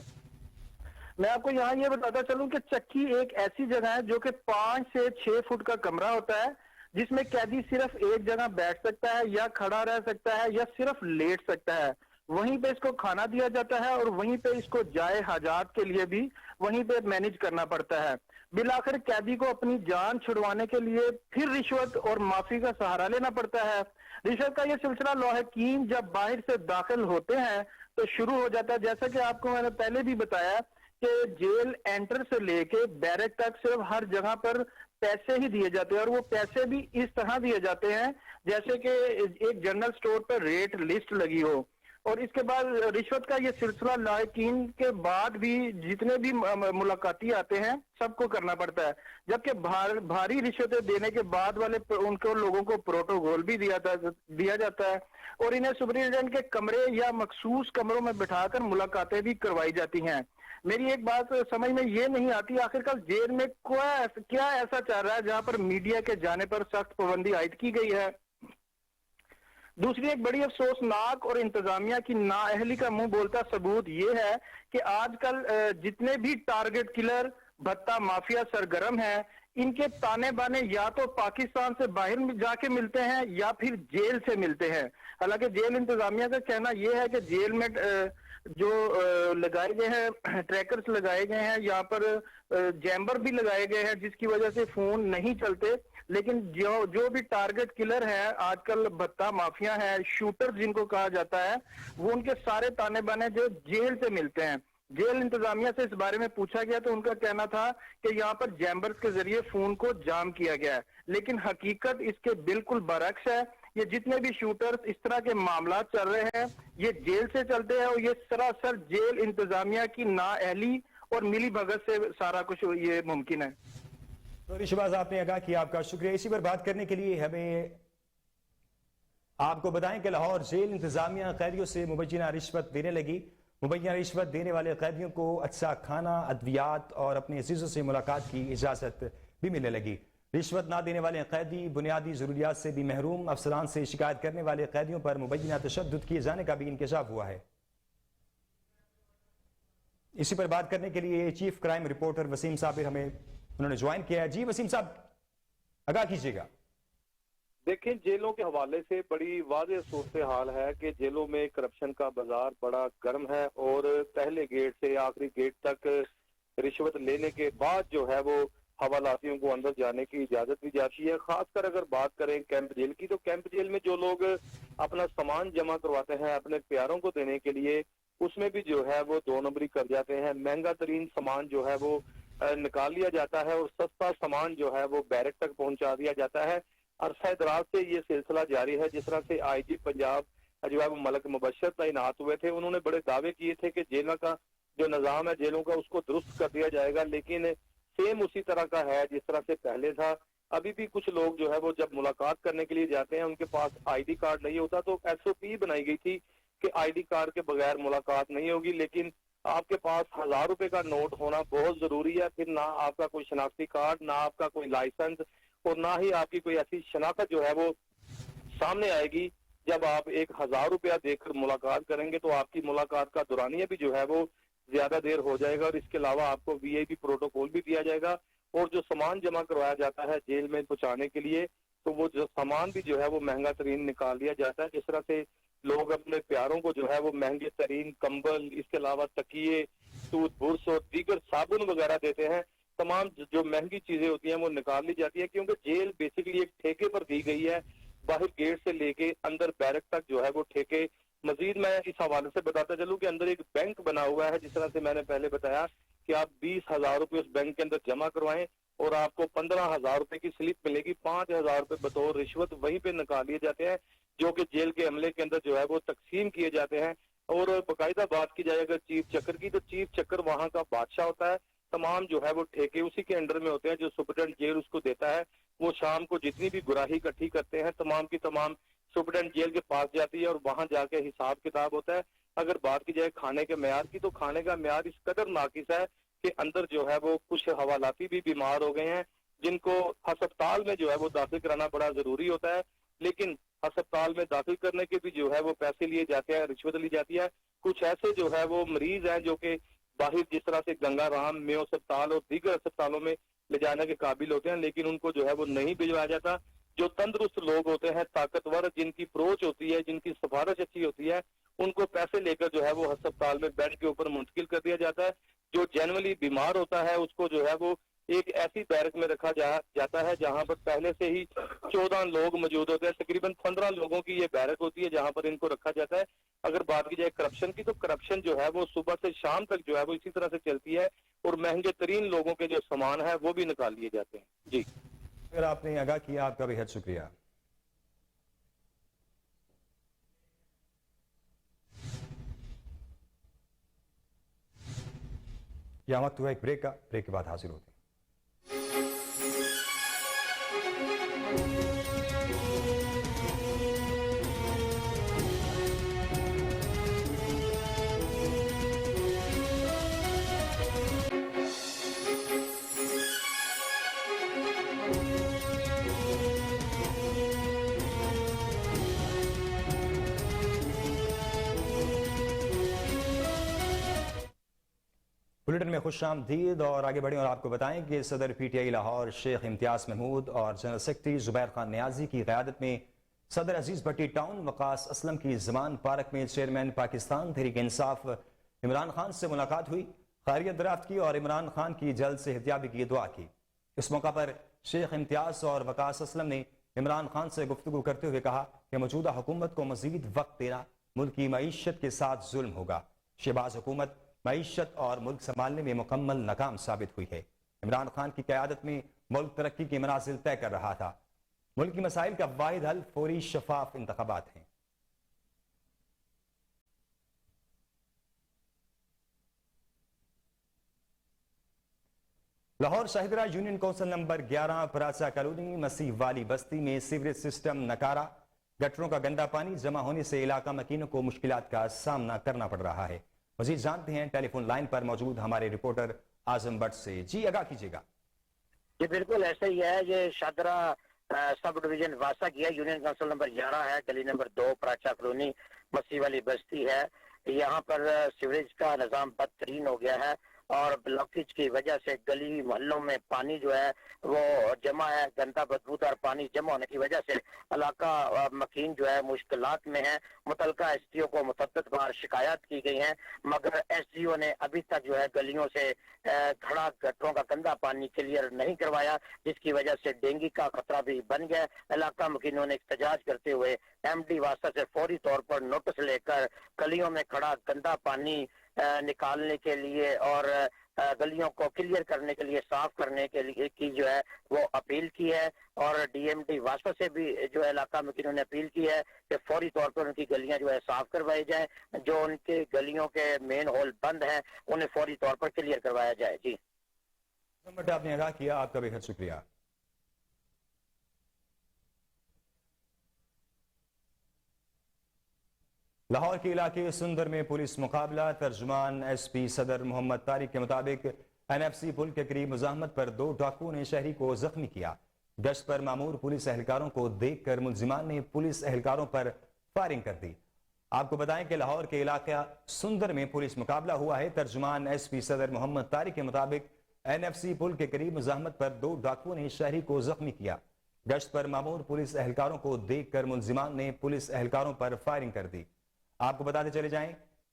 میں آپ کو یہاں یہ بتاتا چلوں کہ چکی ایک ایسی جگہ ہے جو کہ 5 سے 6 فٹ کا کمرہ ہوتا ہے جس میں قیدی صرف ایک جگہ بیٹھ سکتا ہے یا کھڑا رہ سکتا ہے یا صرف لیٹ سکتا ہے. وہیں پہ اس کو کھانا دیا جاتا ہے اور وہیں پہ اس کو جائے حاجات کے لیے بھی وہیں پہ مینیج کرنا پڑتا ہے. بالآخر قیدی کو اپنی جان چھڑوانے کے لیے پھر رشوت اور معافی کا سہارا لینا پڑتا ہے. رشوت کا یہ سلسلہ لاحقین جب باہر سے داخل ہوتے ہیں تو شروع ہو جاتا ہے. جیسا کہ آپ کو میں نے پہلے بھی بتایا کہ جیل انٹر سے لے کے بیرک تک صرف ہر جگہ پر پیسے ہی دیے جاتے ہیں اور وہ پیسے بھی اس طرح دیے جاتے ہیں جیسے کہ ایک جنرل سٹور پر ریٹ لسٹ لگی ہو. اور اس کے بعد رشوت کا یہ سلسلہ لاحقین کے بعد بھی جتنے بھی ملاقاتی آتے ہیں سب کو کرنا پڑتا ہے. جبکہ بھاری رشوتیں دینے کے بعد والے ان کو لوگوں کو پروٹوکول بھی دیا جاتا ہے اور انہیں سپرنٹینڈنٹ کے کمرے یا مخصوص کمروں میں بٹھا کر ملاقاتیں بھی کروائی جاتی ہیں. میری ایک بات سمجھ میں یہ نہیں آتی آخرکار جیل میں کیا ایسا چل رہا ہے جہاں پر میڈیا کے جانے پر سخت پابندی عائد کی گئی ہے. دوسری ایک بڑی افسوسناک اور انتظامیہ کی نااہلی کا منہ بولتا ثبوت یہ ہے کہ آج کل جتنے بھی ٹارگٹ کلر بھتہ مافیا سرگرم ہیں ان کے تانے بانے یا تو پاکستان سے باہر جا کے ملتے ہیں یا پھر جیل سے ملتے ہیں. حالانکہ جیل انتظامیہ کا کہنا یہ ہے کہ جیل میں جو لگائے گئے ہیں ٹریکرز لگائے گئے ہیں یہاں پر جیمبر بھی لگائے گئے ہیں جس کی وجہ سے فون نہیں چلتے. لیکن جو بھی ٹارگٹ کلر ہیں آج کل بھتہ مافیا ہیں شوٹر جن کو کہا جاتا ہے وہ ان کے سارے تانے بانے جو جیل سے ملتے ہیں. جیل انتظامیہ سے اس بارے میں پوچھا گیا تو ان کا کہنا تھا کہ یہاں پر جیمبرز کے ذریعے فون کو جام کیا گیا ہے لیکن حقیقت اس کے بالکل برعکس ہے. یہ جتنے بھی شوٹرز اس طرح کے معاملات چل رہے ہیں یہ جیل سے چلتے ہیں اور یہ سراسر جیل انتظامیہ کی نااہلی اور ملی بھگت سے سارا کچھ یہ ممکن ہے. تو شہباز آپ نے آگاہ کیا، آپ کا شکریہ. اسی پر بات کرنے کے لیے ہمیں آپ کو بتائیں کہ لاہور جیل انتظامیہ قیدیوں سے مبینہ رشوت دینے لگی. مبینہ رشوت دینے والے قیدیوں کو اچھا کھانا، ادویات اور اپنے عزیزوں سے ملاقات کی اجازت بھی ملنے لگی. رشوت نہ دینے والے قیدی بنیادی ضروریات سے بھی محروم. افسران سے شکایت کرنے والے قیدیوں پر مبینہ تشدد کیے جانے کا بھی انکشاف ہوا ہے. اسی پر بات کرنے کے لیے چیف کرائم رپورٹر وسیم صابر ہمیں انہوں نے جوائن کیا ہے. جی وسیم صاحب آگاہ کیجیے گا. دیکھیں جیلوں کے حوالے سے بڑی واضح صورتحال ہے کہ جیلوں میں کرپشن کا بازار بڑا گرم ہے اور پہلے گیٹ سے آخری گیٹ تک رشوت لینے کے بعد جو ہے وہ حوالاتیوں کو اندر جانے کی اجازت دی جاتی ہے. خاص کر اگر بات کریں کیمپ جیل کی تو کیمپ جیل میں جو لوگ اپنا سامان جمع کرواتے ہیں اپنے پیاروں کو دینے کے لیے اس میں بھی جو ہے وہ 2 نمبری کر جاتے ہیں. مہنگا ترین سامان جو ہے وہ نکال لیا جاتا ہے اور سستا سامان جو ہے وہ بیرک تک پہنچا دیا جاتا ہے. عرصہ دراز سے یہ سلسلہ جاری ہے. جس طرح سے آئی جی پنجاب جو ہے وہ ملک مبشر تعینات ہوئے تھے انہوں نے بڑے دعوے کیے تھے کہ جیلوں کا جو نظام ہے جیلوں کا اس کو درست کر دیا جائے گا لیکن سیم اسی طرح کا ہے جس طرح سے پہلے تھا. ابھی بھی کچھ لوگ جو ہے وہ جب ملاقات کرنے کے لیے جاتے ہیں ان کے پاس آئی ڈی کارڈ نہیں ہوتا تو ایس او پی بنائی گئی تھی کہ آئی ڈی کارڈ کے بغیر ملاقات نہیں ہوگی لیکن آپ کے پاس 1000 روپے کا نوٹ ہونا بہت ضروری ہے. پھر نہ آپ کا کوئی شناختی کارڈ، نہ آپ کا کوئی لائسنس اور نہ ہی آپ کی کوئی ایسی شناخت جو ہے وہ سامنے آئے گی. جب آپ 1000 روپیہ دے کر ملاقات کریں گے تو آپ کی ملاقات کا دورانیہ بھی جو ہے وہ زیادہ دیر ہو جائے گا اور اس کے علاوہ آپ کو وی آئی پی پروٹوکول بھی دیا جائے گا. اور جو سامان جمع کروایا جاتا ہے جیل میں پہنچانے کے لیے تو وہ جو سامان بھی جو ہے وہ مہنگا ترین نکال لیا جاتا ہے. اس طرح سے لوگ اپنے پیاروں کو جو ہے وہ مہنگے ترین کمبل، اس کے علاوہ تکیے، ٹوتھ برش اور دیگر صابن وغیرہ دیتے ہیں. تمام جو مہنگی چیزیں ہوتی ہیں وہ نکال لی جاتی ہیں کیونکہ جیل بیسیکلی ایک ٹھیکے پر دی گئی ہے. باہر گیٹ سے لے کے اندر بیرک تک جو ہے وہ ٹھیکے. مزید میں اس حوالے سے بتاتا چلوں کہ اندر ایک بینک بنا ہوا ہے. جس طرح سے میں نے پہلے بتایا کہ آپ 20,000 روپے اس بینک کے اندر جمع کروائیں اور آپ کو 15,000 روپے کی سلپ ملے گی. 5,000 روپے بطور رشوت وہیں پہ نکال لیے جاتے ہیں جو کہ جیل کے عملے کے اندر جو ہے وہ تقسیم کیے جاتے ہیں. اور باقاعدہ بات کی جائے اگر چیف چکر کی تو چیف چکر وہاں کا بادشاہ ہوتا ہے. تمام جو ہے وہ ٹھیکے اسی کے انڈر میں ہوتے ہیں. جو سپرنٹینڈنٹ جیل اس کو دیتا ہے وہ شام کو جتنی بھی گراہی اکٹھی کرتے ہیں تمام کی تمام سپرنٹینڈنٹ جیل کے پاس جاتی ہے اور وہاں جا کے حساب کتاب ہوتا ہے. اگر بات کی جائے کھانے کے معیار کی تو کھانے کا معیار اس قدر ناقص ہے کہ اندر جو ہے وہ کچھ حوالاتی بھی بیمار ہو گئے ہیں جن کو ہسپتال میں جو ہے وہ داخل کرانا بڑا ضروری ہوتا ہے، لیکن ہسپتال میں داخل کرنے کے بھی جو ہے وہ پیسے لیے جاتے ہیں، رشوت لی جاتی ہے۔ کچھ ایسے جو ہے وہ مریض ہیں جو کہ باہر جس طرح سے گنگا رام، میو اسپتال اور دیگر اسپتالوں میں لے جانے کے قابل ہوتے ہیں، لیکن ان کو جو ہے وہ نہیں بھجوایا جاتا۔ جو تندرست لوگ ہوتے ہیں، طاقتور، جن کی پروچ ہوتی ہے، جن کی سفارش اچھی ہوتی ہے، ان کو پیسے لے کر جو ہے وہ ہسپتال میں بیڈ کے اوپر منتقل کر دیا جاتا ہے۔ جو جنرلی بیمار ہوتا ہے اس کو جو ہے وہ ایک ایسی بیرک میں رکھا جاتا ہے جہاں پر پہلے سے ہی 14 لوگ موجود ہوتے ہیں۔ تقریباً 15 لوگوں کی یہ بیرک ہوتی ہے جہاں پر ان کو رکھا جاتا ہے۔ اگر بات کی جائے کرپشن کی تو کرپشن جو ہے وہ صبح سے شام تک جو ہے وہ اسی طرح سے چلتی ہے اور مہنگے ترین لوگوں کے جو سامان ہے وہ بھی نکال لیے جاتے ہیں۔ جی، اگر آپ نے آگاہ کیا، آپ کا بے حد شکریہ۔ یہاں وقت ہوا ایک بریک کا، بریک کے بعد حاضر ہوتے ہیں۔ بلیٹن میں خوش آمدید اور آگے بڑھیں اور آپ کو بتائیں کہ صدر پی ٹی آئی لاہور شیخ امتیاز محمود اور جنرل سیکرٹری زبیر خان نیازی کی قیادت میں صدر عزیز بھٹی ٹاؤن وقاص اسلم کی زمان پارک میں چیئرمین پاکستان تحریک انصاف عمران خان سے ملاقات ہوئی، خیریت درافت کی اور عمران خان کی جلد صحتیابی کی دعا کی۔ اس موقع پر شیخ امتیاز اور وقاص اسلم نے عمران خان سے گفتگو کرتے ہوئے کہا کہ موجودہ حکومت کو مزید وقت دینا ملک کی معیشت کے ساتھ ظلم ہوگا۔ شہباز حکومت معیشت اور ملک سنبھالنے میں مکمل ناکام ثابت ہوئی ہے۔ عمران خان کی قیادت میں ملک ترقی کی منازل طے کر رہا تھا۔ ملک کی مسائل کا واحد حل فوری شفاف انتخابات ہیں۔ Lahore Shahdara union council number 11 Paracha colony مسیح والی بستی میں سیوریج سسٹم نکارا، گٹروں کا گندا پانی جمع ہونے سے علاقہ مکینوں کو مشکلات کا سامنا کرنا پڑ رہا ہے۔ مزید جانتے ہیں ٹیلی فون لائن پر موجود ہمارے رپورٹر اعظم بٹ سے۔ جی آگاہ کیجیے گا۔ جی بالکل ایسا ہی ہے، یہ شاہدرہ سب ڈویژن واسا کی ہے، یونین کونسل نمبر 11 ہے، گلی نمبر 2 پراچا کالونی مسیح والی بستی ہے۔ یہاں پر سیوریج کا نظام بدترین ہو گیا ہے اور بلاکیج کی وجہ سے گلی محلوں میں پانی جو ہے وہ جمع ہے، گندا بدبودار پانی جمع ہونے کی وجہ سے علاقہ مکین جو ہے مشکلات میں ہے۔ متعلقہ ایس ڈی او کو متعدد بار شکایات کی گئی ہیں، مگر ایس ڈی او نے ابھی تک جو ہے گلیوں سے کھڑا گٹروں کا گندا پانی کلیئر نہیں کروایا، جس کی وجہ سے ڈینگی کا خطرہ بھی بن گیا۔ علاقہ مکینوں نے احتجاج کرتے ہوئے ایم ڈی واسطہ سے فوری طور پر نوٹس لے کر گلیوں میں کھڑا گندا پانی نکالنے کے لیے اور گلیوں کو کلیئر کرنے کے لیے، صاف کرنے کے لیے کی جو ہے وہ اپیل کی ہے، اور ڈی ایم ڈی واسطہ سے بھی جو ہے علاقہ مکینوں نے اپیل کی ہے کہ فوری طور پر ان کی گلیاں جو ہے صاف کروائی جائیں، جو ان کے گلیوں کے مین ہول بند ہیں انہیں فوری طور پر کلیئر کروایا جائے۔ جی آپ نے آگاہ کیا، آپ کا بے حد شکریہ۔ لاہور کے علاقے سندر میں پولیس مقابلہ، ترجمان ایس پی صدر محمد طارق کے مطابق این ایف سی پل کے قریب مزاحمت پر 2 ڈاکوؤں نے شہری کو زخمی کیا۔ گشت پر مامور پولیس اہلکاروں کو دیکھ کر ملزمان نے پولیس اہلکاروں پر فائرنگ کر دی۔ آپ کو بتائیں کہ لاہور کے علاقہ سندر میں پولیس مقابلہ ہوا ہے۔ ترجمان ایس پی صدر محمد طارق کے مطابق این ایف سی پل کے قریب مزاحمت پر 2 ڈاکوؤں نے شہری کو زخمی کیا۔ گشت پر مامور پولیس اہلکاروں کو دیکھ کر ملزمان نے پولیس اہلکاروں پر فائرنگ کر دی۔ آپ کو بتاتے چلے جائیں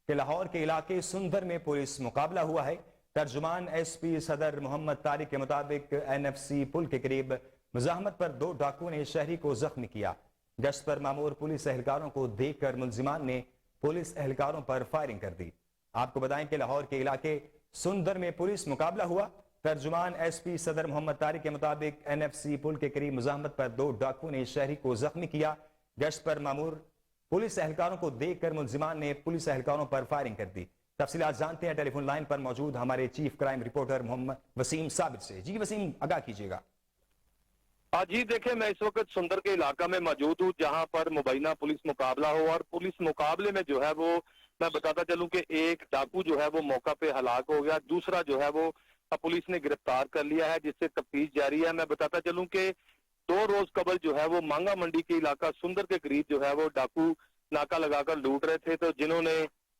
کہ لاہور کے علاقے سندر میں پولیس مقابلہ ہوا ہے۔ ترجمان ایس پی صدر محمد طارق کے مطابق این ایف سی پل کے قریب مزاحمت پر 2 ڈاکوؤں نے شہری کو زخمی کیا۔ گشت پر مامور پولیس اہلکاروں کو دیکھ کر ملزمان نے پولیس اہلکاروں پر فائرنگ کر دی۔ آپ کو بتائیں کہ لاہور کے علاقے سندر میں پولیس مقابلہ ہوا۔ ترجمان ایس پی صدر محمد طارق کے مطابق این ایف سی پل کے قریب مزاحمت پر 2 ڈاکوؤں نے شہری کو زخمی کیا۔ گشت پر مامور پولیس اہلکاروں کو دیکھ کر ملزمان نے پولیس اہلکاروں پر فائرنگ کر دی۔ تفصیلات جانتے ہیں ٹیلی فون لائن پر موجود ہمارے چیف کرائم رپورٹر محمد وسیم ثابت سے۔ جی وسیم آگاہ کیجیے گا۔ جی دیکھیں، میں اس وقت سندر کے علاقہ میں موجود ہوں جہاں پر مبینہ پولیس مقابلہ ہو، اور پولیس مقابلے میں جو ہے وہ میں بتاتا چلوں کہ ایک ڈاکو جو ہے وہ موقع پہ ہلاک ہو گیا، دوسرا جو ہے وہ پولیس نے گرفتار کر لیا ہے جس سے تفتیش جاری ہے۔ میں بتاتا چلوں کہ 2 روز قبل جو ہے وہ مانگا منڈی کے علاقہ سندر کے قریب جو ہے وہ ڈاکو ناکا لگا کر لوٹ رہے تھے، تو جنہوں نے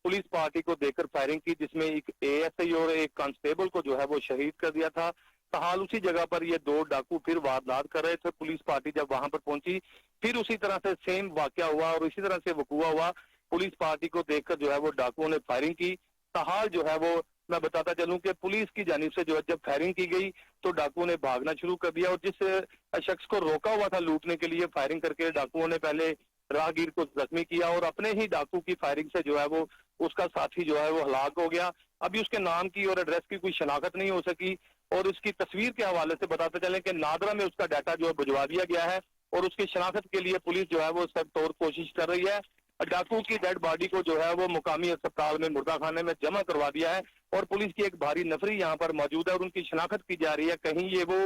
پولیس پارٹی کو دیکھ کر فائرنگ کی، جس میں ایک ASI اور ایک کانسٹیبل کو جو ہے وہ شہید کر دیا تھا۔ تاحال اسی جگہ پر یہ 2 ڈاکو پھر واردات کر رہے تھے۔ پولیس پارٹی جب وہاں پر پہنچی پھر اسی طرح سے سیم واقعہ ہوا اور اسی طرح سے وقوع ہوا۔ پولیس پارٹی کو دیکھ کر جو ہے وہ ڈاکوؤں نے فائرنگ کی۔ تاحال جو ہے وہ میں بتاتا چلوں کہ پولیس کی جانب سے جو ہے جب فائرنگ کی گئی تو ڈاکوؤں نے بھاگنا شروع کر دیا، اور جس شخص کو روکا ہوا تھا لوٹنے کے لیے فائرنگ کر کے، ڈاکوؤں نے پہلے راہگیر کو زخمی کیا اور اپنے ہی ڈاکو کی فائرنگ سے جو ہے وہ اس کا ساتھی جو ہے وہ ہلاک ہو گیا۔ ابھی اس کے نام کی اور ایڈریس کی کوئی شناخت نہیں ہو سکی، اور اس کی تصویر کے حوالے سے بتاتے چلیں کہ نادرا میں اس کا ڈیٹا جو ہے بھجوا دیا گیا ہے، اور اس کی شناخت کے لیے پولیس جو ہے وہ سخت طور کوشش کر رہی ہے۔ ڈاکو کی ڈیڈ باڈی کو جو ہے وہ مقامی اسپتال میں مردہ خانے میں جمع کروا دیا ہے، اور پولیس کی ایک بھاری نفری یہاں پر موجود ہے اور ان کی شناخت کی جا رہی ہے، کہیں یہ وہ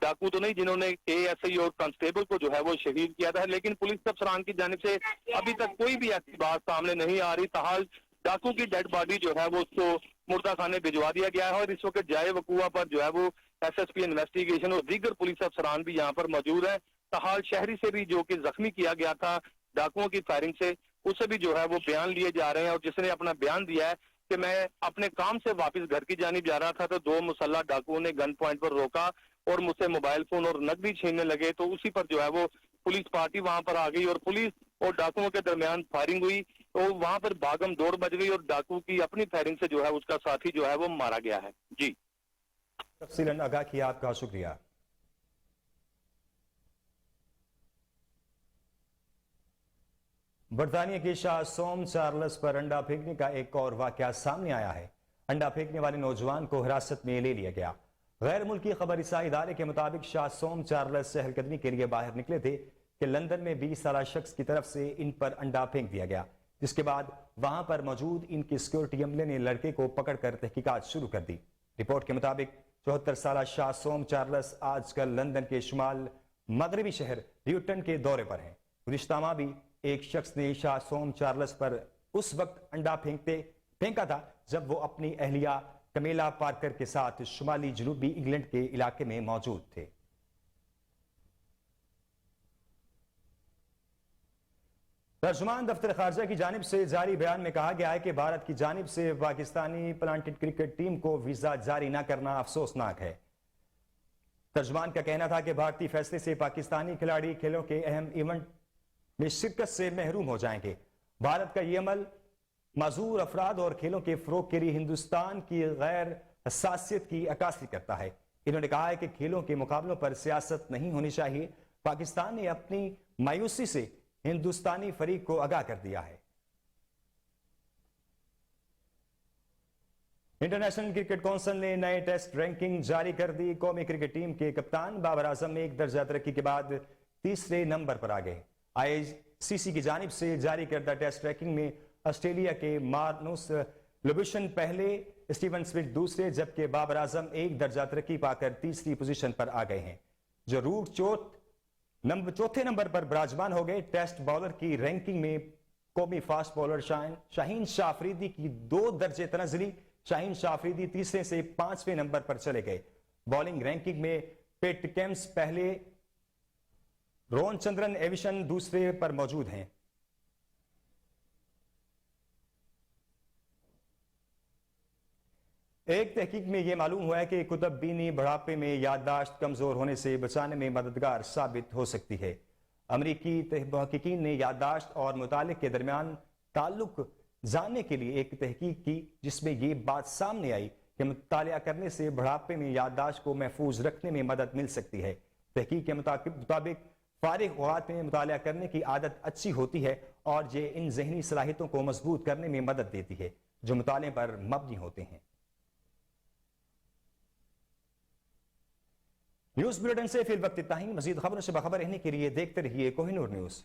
ڈاکو تو نہیں جنہوں نے ASI اور کانسٹیبل کو جو ہے وہ شہید کیا تھا۔ لیکن پولیس افسران کی جانب سے ابھی تک کوئی بھی ایسی بات سامنے نہیں آ رہی۔ تاحال ڈاکو کی ڈیڈ باڈی جو ہے وہ اس کو مردہ خانے بھجوا دیا گیا ہے، اور اس وقت جائے وقوع پر جو ہے وہ SSP انویسٹیگیشن اور دیگر پولیس افسران بھی یہاں پر موجود ہیں۔ تاحال شہری سے بھی جو کہ زخمی کیا گیا تھا ڈاکوؤں کی فائرنگ سے، اس سے بھی جو ہے وہ بیان لیے جا رہے ہیں، اور جس نے اپنا بیان دیا ہے کہ میں اپنے کام سے واپس گھر کی جانب جا رہا تھا تو 2 مسلح ڈاکوؤں نے گن پوائنٹ پر روکا اور مجھ سے موبائل فون اور نقدی چھیننے لگے، تو اسی پر جو ہے وہ پولیس پارٹی وہاں پر آ گئی اور پولیس اور ڈاکوؤں کے درمیان فائرنگ ہوئی، تو وہاں پر بھاگم دوڑ مچ گئی اور ڈاکو کی اپنی فائرنگ سے جو ہے اس کا ساتھی جو ہے وہ مارا گیا ہے۔ جی تفصیلاً آگاہ کیا آپ کا شکریہ۔ برطانیہ کے شاہ سوم چارلس پر انڈا پھینکنے کا ایک اور واقعہ سامنے آیا ہے۔ انڈا پھینکنے والے نوجوان کو حراست میں لے لیا گیا۔ غیر ملکی خبر رساں ادارے کے مطابق شاہ سوم چارلس چہل قدمی کے لیے باہر نکلے تھے کہ لندن میں 20 سالہ شخص کی طرف سے ان پر انڈا پھینک دیا گیا، جس کے بعد وہاں پر موجود ان کی سیکورٹی عملے نے لڑکے کو پکڑ کر تحقیقات شروع کر دی۔ رپورٹ کے مطابق 74 سالہ شاہ سوم چارلس آج کل لندن کے شمال مغربی شہر ریوٹن کے دورے پر ہیں۔ گزشتہ ماہ بھی ایک شخص نے شاہ سوم چارلس پر اس وقت انڈا پھینکا تھا جب وہ اپنی اہلیہ کمیلا پارکر کے ساتھ شمالی جنوبی انگلینڈ کے علاقے میں موجود تھے۔ ترجمان دفتر خارجہ کی جانب سے جاری بیان میں کہا گیا ہے کہ بھارت کی جانب سے پاکستانی پلانٹڈ کرکٹ ٹیم کو ویزا جاری نہ کرنا افسوسناک ہے۔ ترجمان کا کہنا تھا کہ بھارتی فیصلے سے پاکستانی کھلاڑی کھیلوں کے اہم ایونٹ میں شرکت سے محروم ہو جائیں گے۔ بھارت کا یہ عمل معذور افراد اور کھیلوں کے فروغ کے لیے ہندوستان کی غیر حساسیت کی عکاسی کرتا ہے۔ انہوں نے کہا ہے کہ کھیلوں کے مقابلوں پر سیاست نہیں ہونی چاہیے۔ پاکستان نے اپنی مایوسی سے ہندوستانی فریق کو آگاہ کر دیا ہے۔ انٹرنیشنل کرکٹ کونسل نے نئے ٹیسٹ رینکنگ جاری کر دی۔ قومی کرکٹ ٹیم کے کپتان بابر اعظم ایک درجہ ترقی کے بعد 3رے نمبر پر آ گئے۔ ICC کی جانب سے جاری کردہ ٹیسٹ رینکنگ میں آسٹریلیا کے مارنوس لوبوشن پہلے، اسٹیون سمتھ دوسرے، جبکہ بابر اعظم ایک درجہ ترقی پا کر 3ری پوزیشن پر آ گئے ہیں۔ جو روٹ چوتھے نمبر پر براجمان ہو گئے۔ ٹیسٹ بالر کی رینکنگ میں قومی فاسٹ بالر شاہین شاہ آفریدی کی 2 درجے تنزلی۔ شاہین شاہ آفریدی 3رے سے 5ویں نمبر پر چلے گئے۔ بالنگ رینکنگ میں پیٹ کیمس پہلے، رون چندرن ایویشن دوسرے پر موجود ہیں۔ ایک تحقیق میں یہ معلوم ہوا ہے کہ کتب بینی بڑھاپے میں یادداشت کمزور ہونے سے بچانے میں مددگار ثابت ہو سکتی ہے۔ امریکی محققین نے یادداشت اور مطالعے کے درمیان تعلق جاننے کے لیے ایک تحقیق کی، جس میں یہ بات سامنے آئی کہ مطالعہ کرنے سے بڑھاپے میں یادداشت کو محفوظ رکھنے میں مدد مل سکتی ہے۔ تحقیق کے مطابق فارغ اوقات میں مطالعہ کرنے کی عادت اچھی ہوتی ہے اور یہ ان ذہنی صلاحیتوں کو مضبوط کرنے میں مدد دیتی ہے جو مطالعے پر مبنی ہوتے ہیں۔ نیوز بلیٹن سے فی الوقت اتنا ہی۔ مزید خبروں سے باخبر رہنے کے لیے دیکھتے رہیے کوہ نور نیوز۔